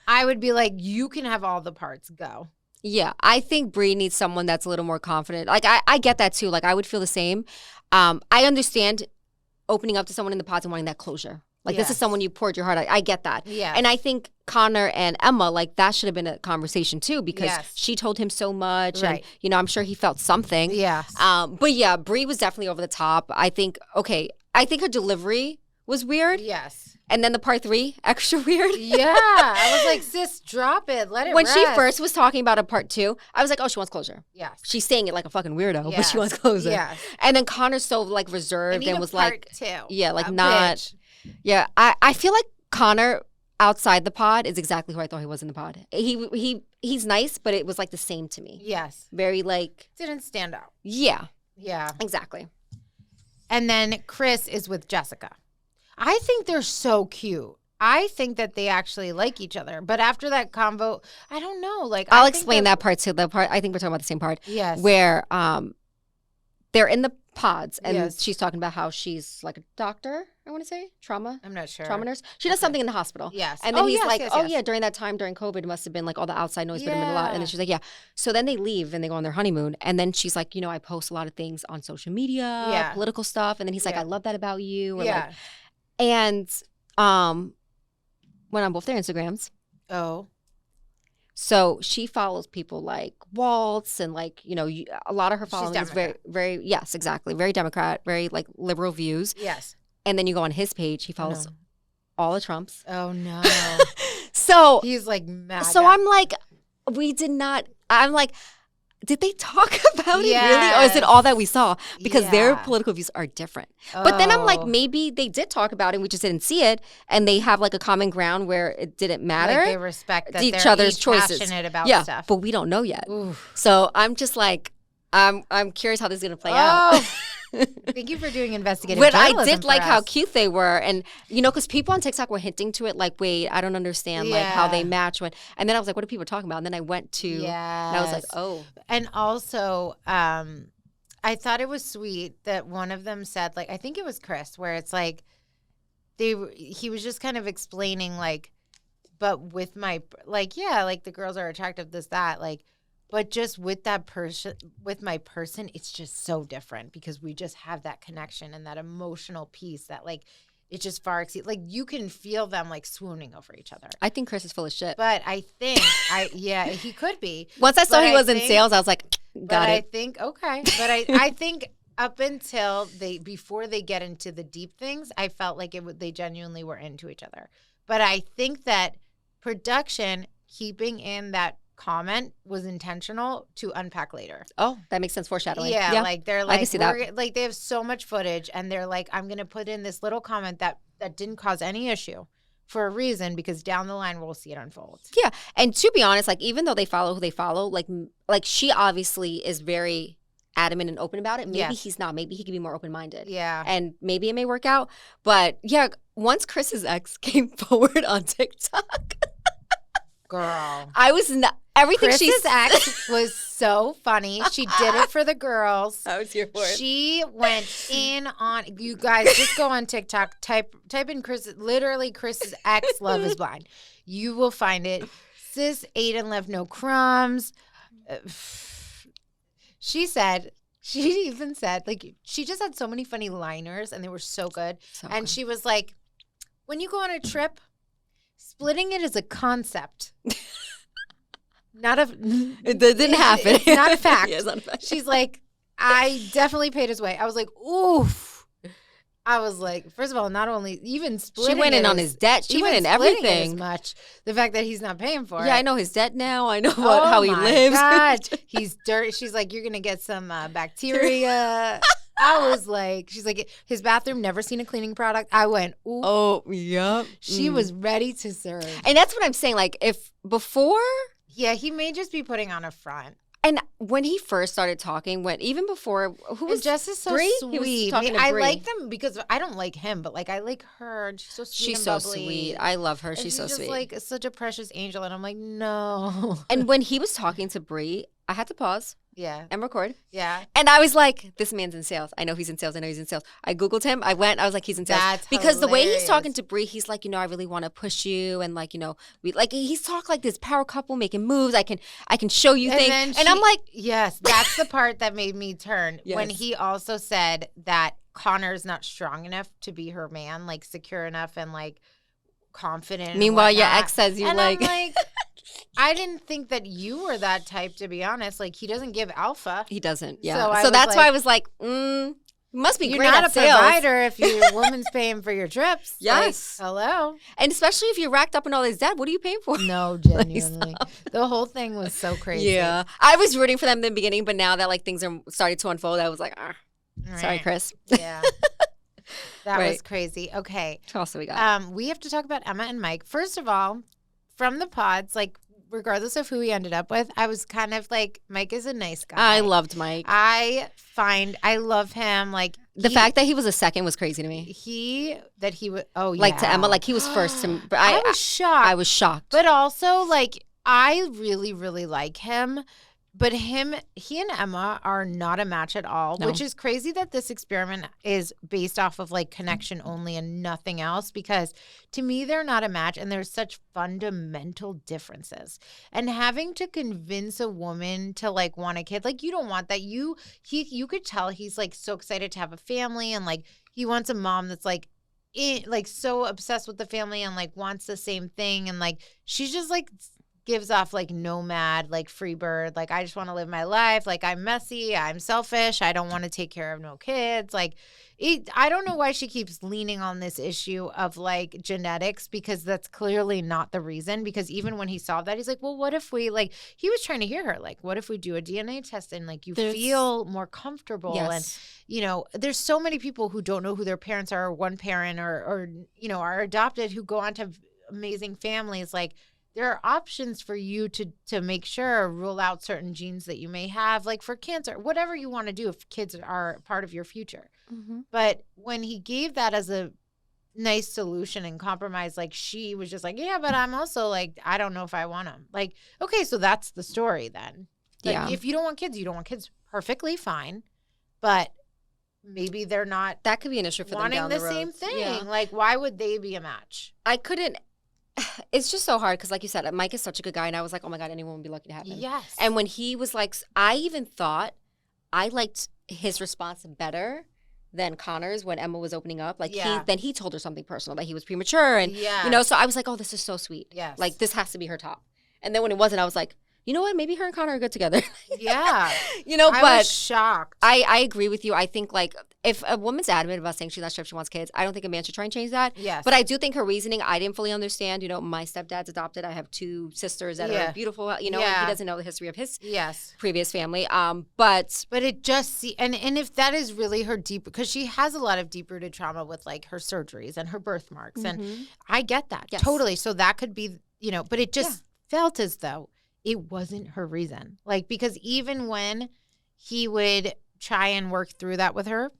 I would be like, you can have all the parts, go. Yeah, I think Brie needs someone that's a little more confident. Like, I get that too. Like, I would feel the same. I understand opening up to someone in the pods and wanting that closure. Like, this is someone you poured your heart out. I get that. Yeah. And I think Connor and Emma, like, that should have been a conversation too, because she told him so much. Right. And, you know, I'm sure he felt something. Yes. But yeah, Brie was definitely over the top. I think her delivery was weird. Yes. And then the part 3, extra weird. Yeah. I was like, sis, drop it. Let it When rest. she first was talking about a part 2, I was like, oh, she wants closure. Yes. She's saying it like a fucking weirdo, but she wants closure. Yes. And then Connor's so, like, reserved and was like, part 2. yeah, like, not. Bitch. Yeah. I feel like Connor outside the pod is exactly who I thought he was in the pod. He's nice, but it was like the same to me. Yes. Very, like. Didn't stand out. Yeah. Yeah. Exactly. And then Chris is with Jessica. I think they're so cute. I think that they actually like each other. But after that convo, I don't know. Like, I'll explain that part too. The part, I think we're talking about the same part. Yes. Where they're in the pods and she's talking about how she's like a doctor, I want to say. Trauma. I'm not sure. Trauma nurse. She does something in the hospital. Yes. And then he's like, yeah, during that time, during COVID, it must have been like all the outside noise would have been a lot. And then she's like, yeah. So then they leave and they go on their honeymoon. And then she's like, you know, I post a lot of things on social media, political stuff. And then he's like, I love that about you. Or like, and went on both their Instagrams. Oh. So she follows people like Waltz and, like, you know, a lot of her following is very, very, yes, exactly. Very Democrat, very, like, liberal views. Yes. And then you go on his page, he follows all the Trumps. Oh, no. So. He's like mad. So I'm like, I'm like, did they talk about it really? Or is it all that we saw? Because their political views are different. Oh. But then I'm like, maybe they did talk about it and we just didn't see it. And they have, like, a common ground where it didn't matter. Like, they respect that each other's choices. Passionate about stuff. But we don't know yet. Oof. So I'm just like, I'm curious how this is going to play out. Thank you for doing investigative but journalism. I did like how cute they were. And, you know, because people on TikTok were hinting to it like, wait, I don't understand like how they match. And then I was like, what are people talking about? And then I went to, and I was like, oh. And also, I thought it was sweet that one of them said, like, I think it was Chris, where it's like, he was just kind of explaining, like, but with my, like, yeah, like, the girls are attractive, this, that, like, but just with that person, with my person, it's just so different because we just have that connection and that emotional piece that, like, it just far exceeds. Like, you can feel them, like, swooning over each other. I think Chris is full of shit. But I think, he could be. Once I saw he was in sales, I was like, got it. I think, okay. But I think up until before they get into the deep things, I felt like they genuinely were into each other. But I think that production keeping in that comment was intentional to unpack later. Oh, that makes sense. Foreshadowing. Yeah, like they're like, I can see that. Like they have so much footage, and they're like, I'm gonna put in this little comment that didn't cause any issue for a reason, because down the line we'll see it unfold. Yeah, and to be honest, like even though they follow who they follow, like she obviously is very adamant and open about it. Maybe he's not. Maybe he could be more open-minded. Yeah. And maybe it may work out. But yeah, once Chris's ex came forward on TikTok, girl, I was not. Everything Chris's ex was so funny. She did it for the girls. I was here for it. She went in on, you guys just go on TikTok, type in Chris's ex Love is Blind. You will find it. Sis ate and left no crumbs. She even said, like, she just had so many funny liners and they were so good. And she was like, when you go on a trip, splitting it is a concept. It didn't happen. It's not a fact. Yeah, it's not a fact. She's like, I definitely paid his way. I was like, oof. I was like, first of all, not only even splitting, she went in on his debt. She went in everything. As much the fact that he's not paying for it. Yeah, I know his debt now. I know how he lives. God. He's dirty. She's like, you're gonna get some bacteria. I was like, she's like, his bathroom, never seen a cleaning product. I went, ooh. Oh, yeah. She was ready to serve. And that's what I'm saying. Like, if before. Yeah, he may just be putting on a front. And when he first started talking, even before, who was Jess is so Brie? sweet. He was talking to I Brie. like them because I don't like him, but like I like her. And she's so sweet. She's so sweet. I love her. She's so just sweet. Like such a precious angel. And I'm like, no. And when he was talking to Brie, I had to pause. Yeah. And record. Yeah. And I was like, this man's in sales. I know he's in sales. I Googled him. I was like, he's in sales. That's because hilarious. The way he's talking to Brie, he's like, I really want to push you. And like, he's talk like this power couple making moves. I can show you things. And I'm like. Yes, that's the part that made me turn. Yes. When he also said that Connor's not strong enough to be her man, like secure enough and like confident. Meanwhile, your ex says you and like. I'm like, I didn't think that you were that type, to be honest. Like, he doesn't give alpha. He doesn't, yeah. So So that's why I was like, must be you're great not at a sales. provider if your woman's paying for your trips. Yes. Like, hello. And especially if you're racked up in all this debt, what are you paying for? No, genuinely. The whole thing was so crazy. Yeah. I was rooting for them in the beginning, but now that like things are starting to unfold, I was like, sorry, Chris. Yeah. That Right. was crazy. Okay. What else do we got? We have to talk about Emma and Mike. First of all, from the pods, like, regardless of who he ended up with, I was kind of like, Mike is a nice guy. I loved Mike. I love him. Like, The fact that he was a second was crazy to me. He would, Like to Emma, like he was first to me. But I was shocked. I was shocked. But also, like, I really, really like him. But he and Emma are not a match at all, which is crazy that this experiment is based off of like connection only and nothing else, because to me, they're not a match and there's such fundamental differences. And having to convince a woman to like want a kid, like you don't want that. You could tell he's like so excited to have a family and like he wants a mom that's like so obsessed with the family and like wants the same thing. And like she's just like gives off like nomad, like free bird, like I just want to live my life, like I'm messy, I'm selfish, I don't want to take care of no kids. Like I don't know why she keeps leaning on this issue of like genetics, because that's clearly not the reason. Because even when he saw that, he's like, well, what if we like, he was trying to hear her, like, what if we do a DNA test and like you feel more comfortable? Yes. And there's so many people who don't know who their parents are, or one parent or are adopted, who go on to have amazing families. Like, there are options for you to make sure, rule out certain genes that you may have, like for cancer, whatever you want to do if kids are part of your future. Mm-hmm. But when he gave that as a nice solution and compromise, like she was just like, yeah, but I'm also like, I don't know if I want them. Like, okay, so that's the story then. Like, yeah. If you don't want kids, you don't want kids. Perfectly fine. But maybe they're not. That could be an issue for them wanting down the the road. same thing. Yeah. Like, why would they be a match? I couldn't. It's just so hard because, like you said, Mike is such a good guy, and I was like, oh my God, anyone would be lucky to have him. Yes. And when he was like, I even thought I liked his response better than Connor's when Emma was opening up. Like, then he told her something personal, that he was premature. And, so I was like, oh, this is so sweet. Yes. Like, this has to be her top. And then when it wasn't, I was like, you know what? Maybe her and Connor are good together. Yeah. But I was shocked. I agree with you. I think, like, if a woman's adamant about saying she's not sure if she wants kids, I don't think a man should try and change that. Yes. But I do think her reasoning, I didn't fully understand. You know, my stepdad's adopted. I have 2 sisters that are beautiful. You know, he doesn't know the history of his previous family. But it just and if that is really her deep, because she has a lot of deep rooted trauma with like her surgeries and her birthmarks, and I get that totally. So that could be, you know, but it just felt as though it wasn't her reason. Like, because even when he would try and work through that with her,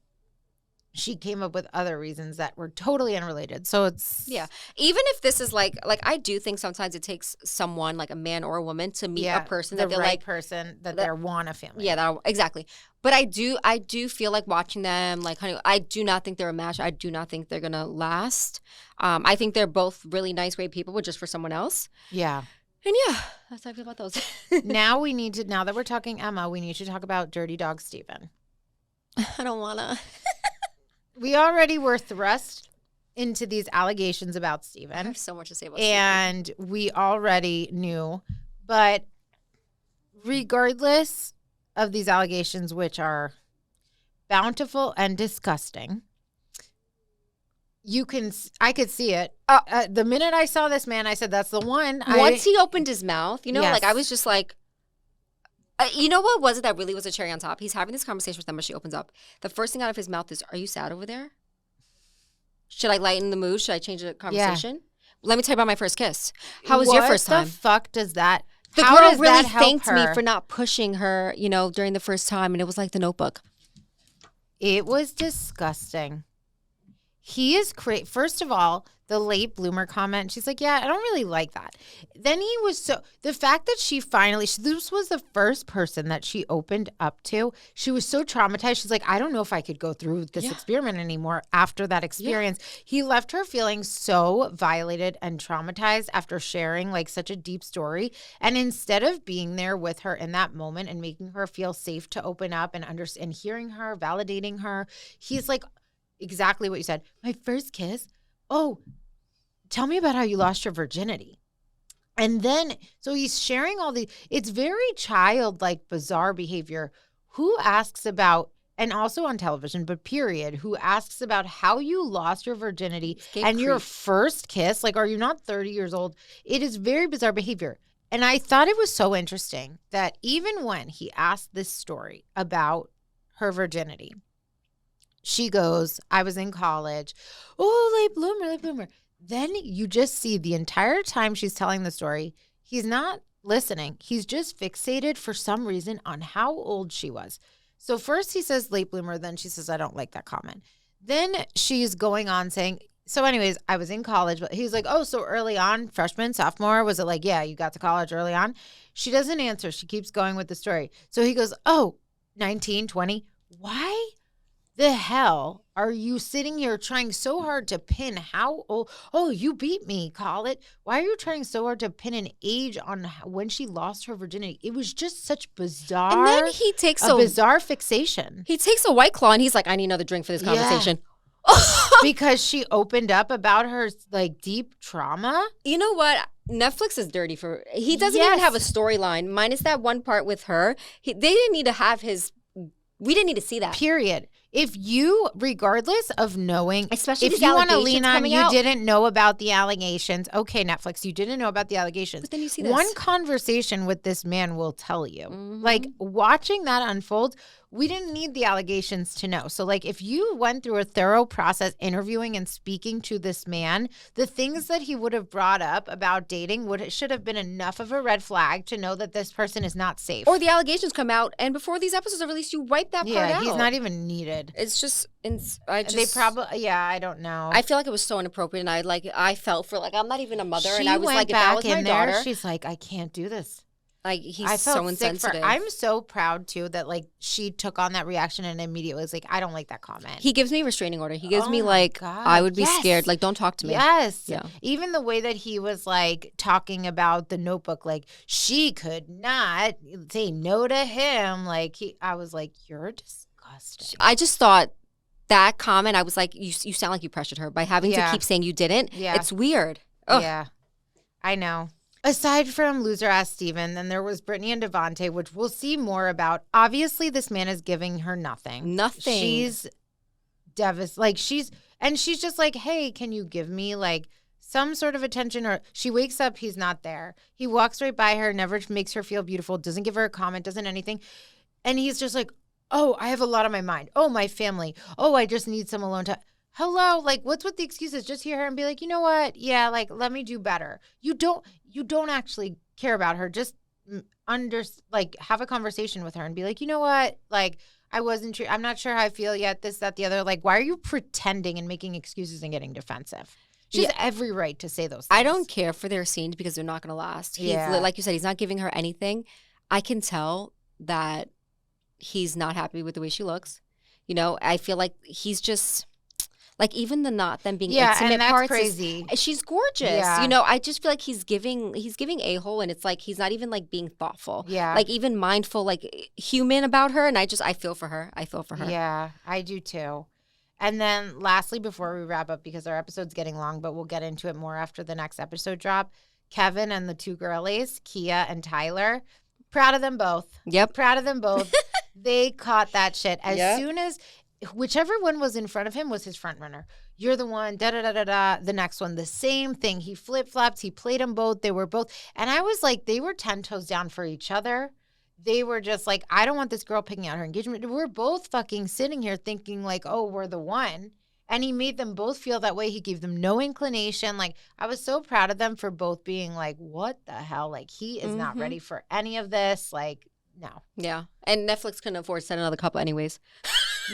she came up with other reasons that were totally unrelated. So it's even if this is like I do think sometimes it takes someone, like a man or a woman, to meet a person that they're like person that they want a family. Yeah, exactly. But I do feel like watching them, like, honey, I do not think they're a match. I do not think they're gonna last. I think they're both really nice, great people, but just for someone else. Yeah. And that's how I feel about those. Now that we're talking Emma, we need to talk about Dirty Dog Steven. I don't wanna. We already were thrust into these allegations about Steven. I have so much to say about Steven. And we already knew. But regardless of these allegations, which are bountiful and disgusting, I could see it. The minute I saw this man, I said, that's the one. Once he opened his mouth, you know, like I was just like, you know what was it that really was a cherry on top? He's having this conversation with Emma. She opens up. The first thing out of his mouth is, "Are you sad over there? Should I lighten the mood? Should I change the conversation?" Yeah. Let me tell you about my first kiss. How was your first time? What the fuck does that? The girl really thanked me for not pushing her, you know, during the first time, and it was like The Notebook. It was disgusting. He is crazy. First of all, the late bloomer comment, she's like, yeah, I don't really like that. Then he was the fact that this was the first person that she opened up to. She was so traumatized. She's like, I don't know if I could go through this experiment anymore after that experience. Yeah. He left her feeling so violated and traumatized after sharing like such a deep story. And instead of being there with her in that moment and making her feel safe to open up and understand, hearing her, validating her, he's like, exactly what you said. My first kiss? Oh, tell me about how you lost your virginity. And then, so he's sharing all it's very childlike, bizarre behavior. Who asks about, and also on television, but period, who asks about how you lost your virginity and your first kiss? Like, are you not 30 years old? It is very bizarre behavior. And I thought it was so interesting that even when he asked this story about her virginity, she goes, I was in college. Oh, late bloomer. Then you just see the entire time she's telling the story, he's not listening. He's just fixated for some reason on how old she was. So first he says late bloomer, then she says, I don't like that comment. Then she's going on saying, so anyways, I was in college, but he's like, oh, so early on, freshman, sophomore, was it like, yeah, you got to college early on? She doesn't answer. She keeps going with the story. So he goes, oh, 19, 20. Why the hell are you sitting here trying so hard to pin how old? Oh, you beat me, call it. Why are you trying so hard to pin an age on when she lost her virginity? It was just such bizarre. And then he takes a bizarre fixation. He takes a White Claw and he's like, I need another drink for this conversation. Because she opened up about her like deep trauma. You know what? Netflix is dirty for. He doesn't even have a storyline, minus that one part with her. They didn't need to have his. We didn't need to see that. Period. If you, regardless of knowing, especially if you want to lean on, you didn't know about the allegations. Okay, Netflix, you didn't know about the allegations. But then you see this. One conversation with this man will tell you. Mm-hmm. Like, watching that unfold, we didn't need the allegations to know. So, like, if you went through a thorough process interviewing and speaking to this man, the things that he would have brought up about dating should have been enough of a red flag to know that this person is not safe. Or the allegations come out, and before these episodes are released, you wipe that part out. Yeah, he's not even needed. It's just, they probably, I don't know. I feel like it was so inappropriate, and I felt for, like, I'm not even a mother, and I was like, if that was my daughter. She's like, I can't do this. Like, he's so insensitive. I'm so proud, too, that, like, she took on that reaction and immediately was like, I don't like that comment. He gives me a restraining order. He gives me, like, God. I would be scared. Like, don't talk to me. Yes. Yeah. Even the way that he was, like, talking about The Notebook, like, she could not say no to him. Like, I was like, you're disgusting. I just thought that comment, I was like, you sound like you pressured her by having to keep saying you didn't. Yeah. It's weird. Ugh. Yeah. I know. Aside from loser-ass Steven, then there was Brittany and Devontae, which we'll see more about. Obviously, this man is giving her nothing. Nothing. She's devastated. Like she's just like, hey, can you give me like some sort of attention? Or she wakes up, he's not there. He walks right by her, never makes her feel beautiful, doesn't give her a comment, doesn't anything. And he's just like, oh, I have a lot on my mind. Oh, my family. Oh, I just need some alone time. Hello, like what's with the excuses? Just hear her and be like, you know what? Yeah, like let me do better. You don't actually care about her. Just have a conversation with her and be like, you know what? Like I'm not sure how I feel yet. This, that, the other. Like, why are you pretending and making excuses and getting defensive? She has every right to say those things. I don't care for their scenes because they're not going to last. Like you said, he's not giving her anything. I can tell that he's not happy with the way she looks. You know, I feel like he's just like even the not them being intimate and that's parts. Crazy. She's gorgeous. Yeah. You know, I just feel like he's giving a-hole, and it's like he's not even like being thoughtful. Yeah. Like even mindful, like human about her. And I feel for her. Yeah, I do too. And then lastly, before we wrap up, because our episode's getting long, but we'll get into it more after the next episode drop, Kevin and the two girlies, Kia and Tyler, proud of them both. Yep. Proud of them both. They caught that shit. As soon as whichever one was in front of him was his front runner. You're the one, da-da-da-da-da. The next one, the same thing. He flip-flopped. He played them both. They were both. And I was like, they were 10 toes down for each other. They were just like, I don't want this girl picking out her engagement. We're both fucking sitting here thinking like, oh, we're the one. And he made them both feel that way. He gave them no inclination. Like, I was so proud of them for both being like, what the hell? Like, he is not ready for any of this. Like, no. Yeah. And Netflix couldn't afford to send another couple anyways.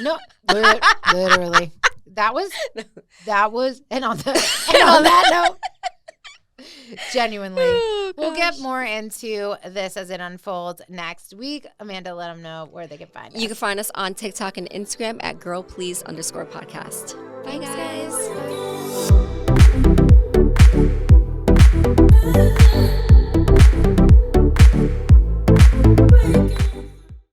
No, literally. That was, and on that note, genuinely, we'll get more into this as it unfolds next week. Amanda, let them know where they can find us. You can find us on TikTok and Instagram at girlplease_podcast. Bye, guys.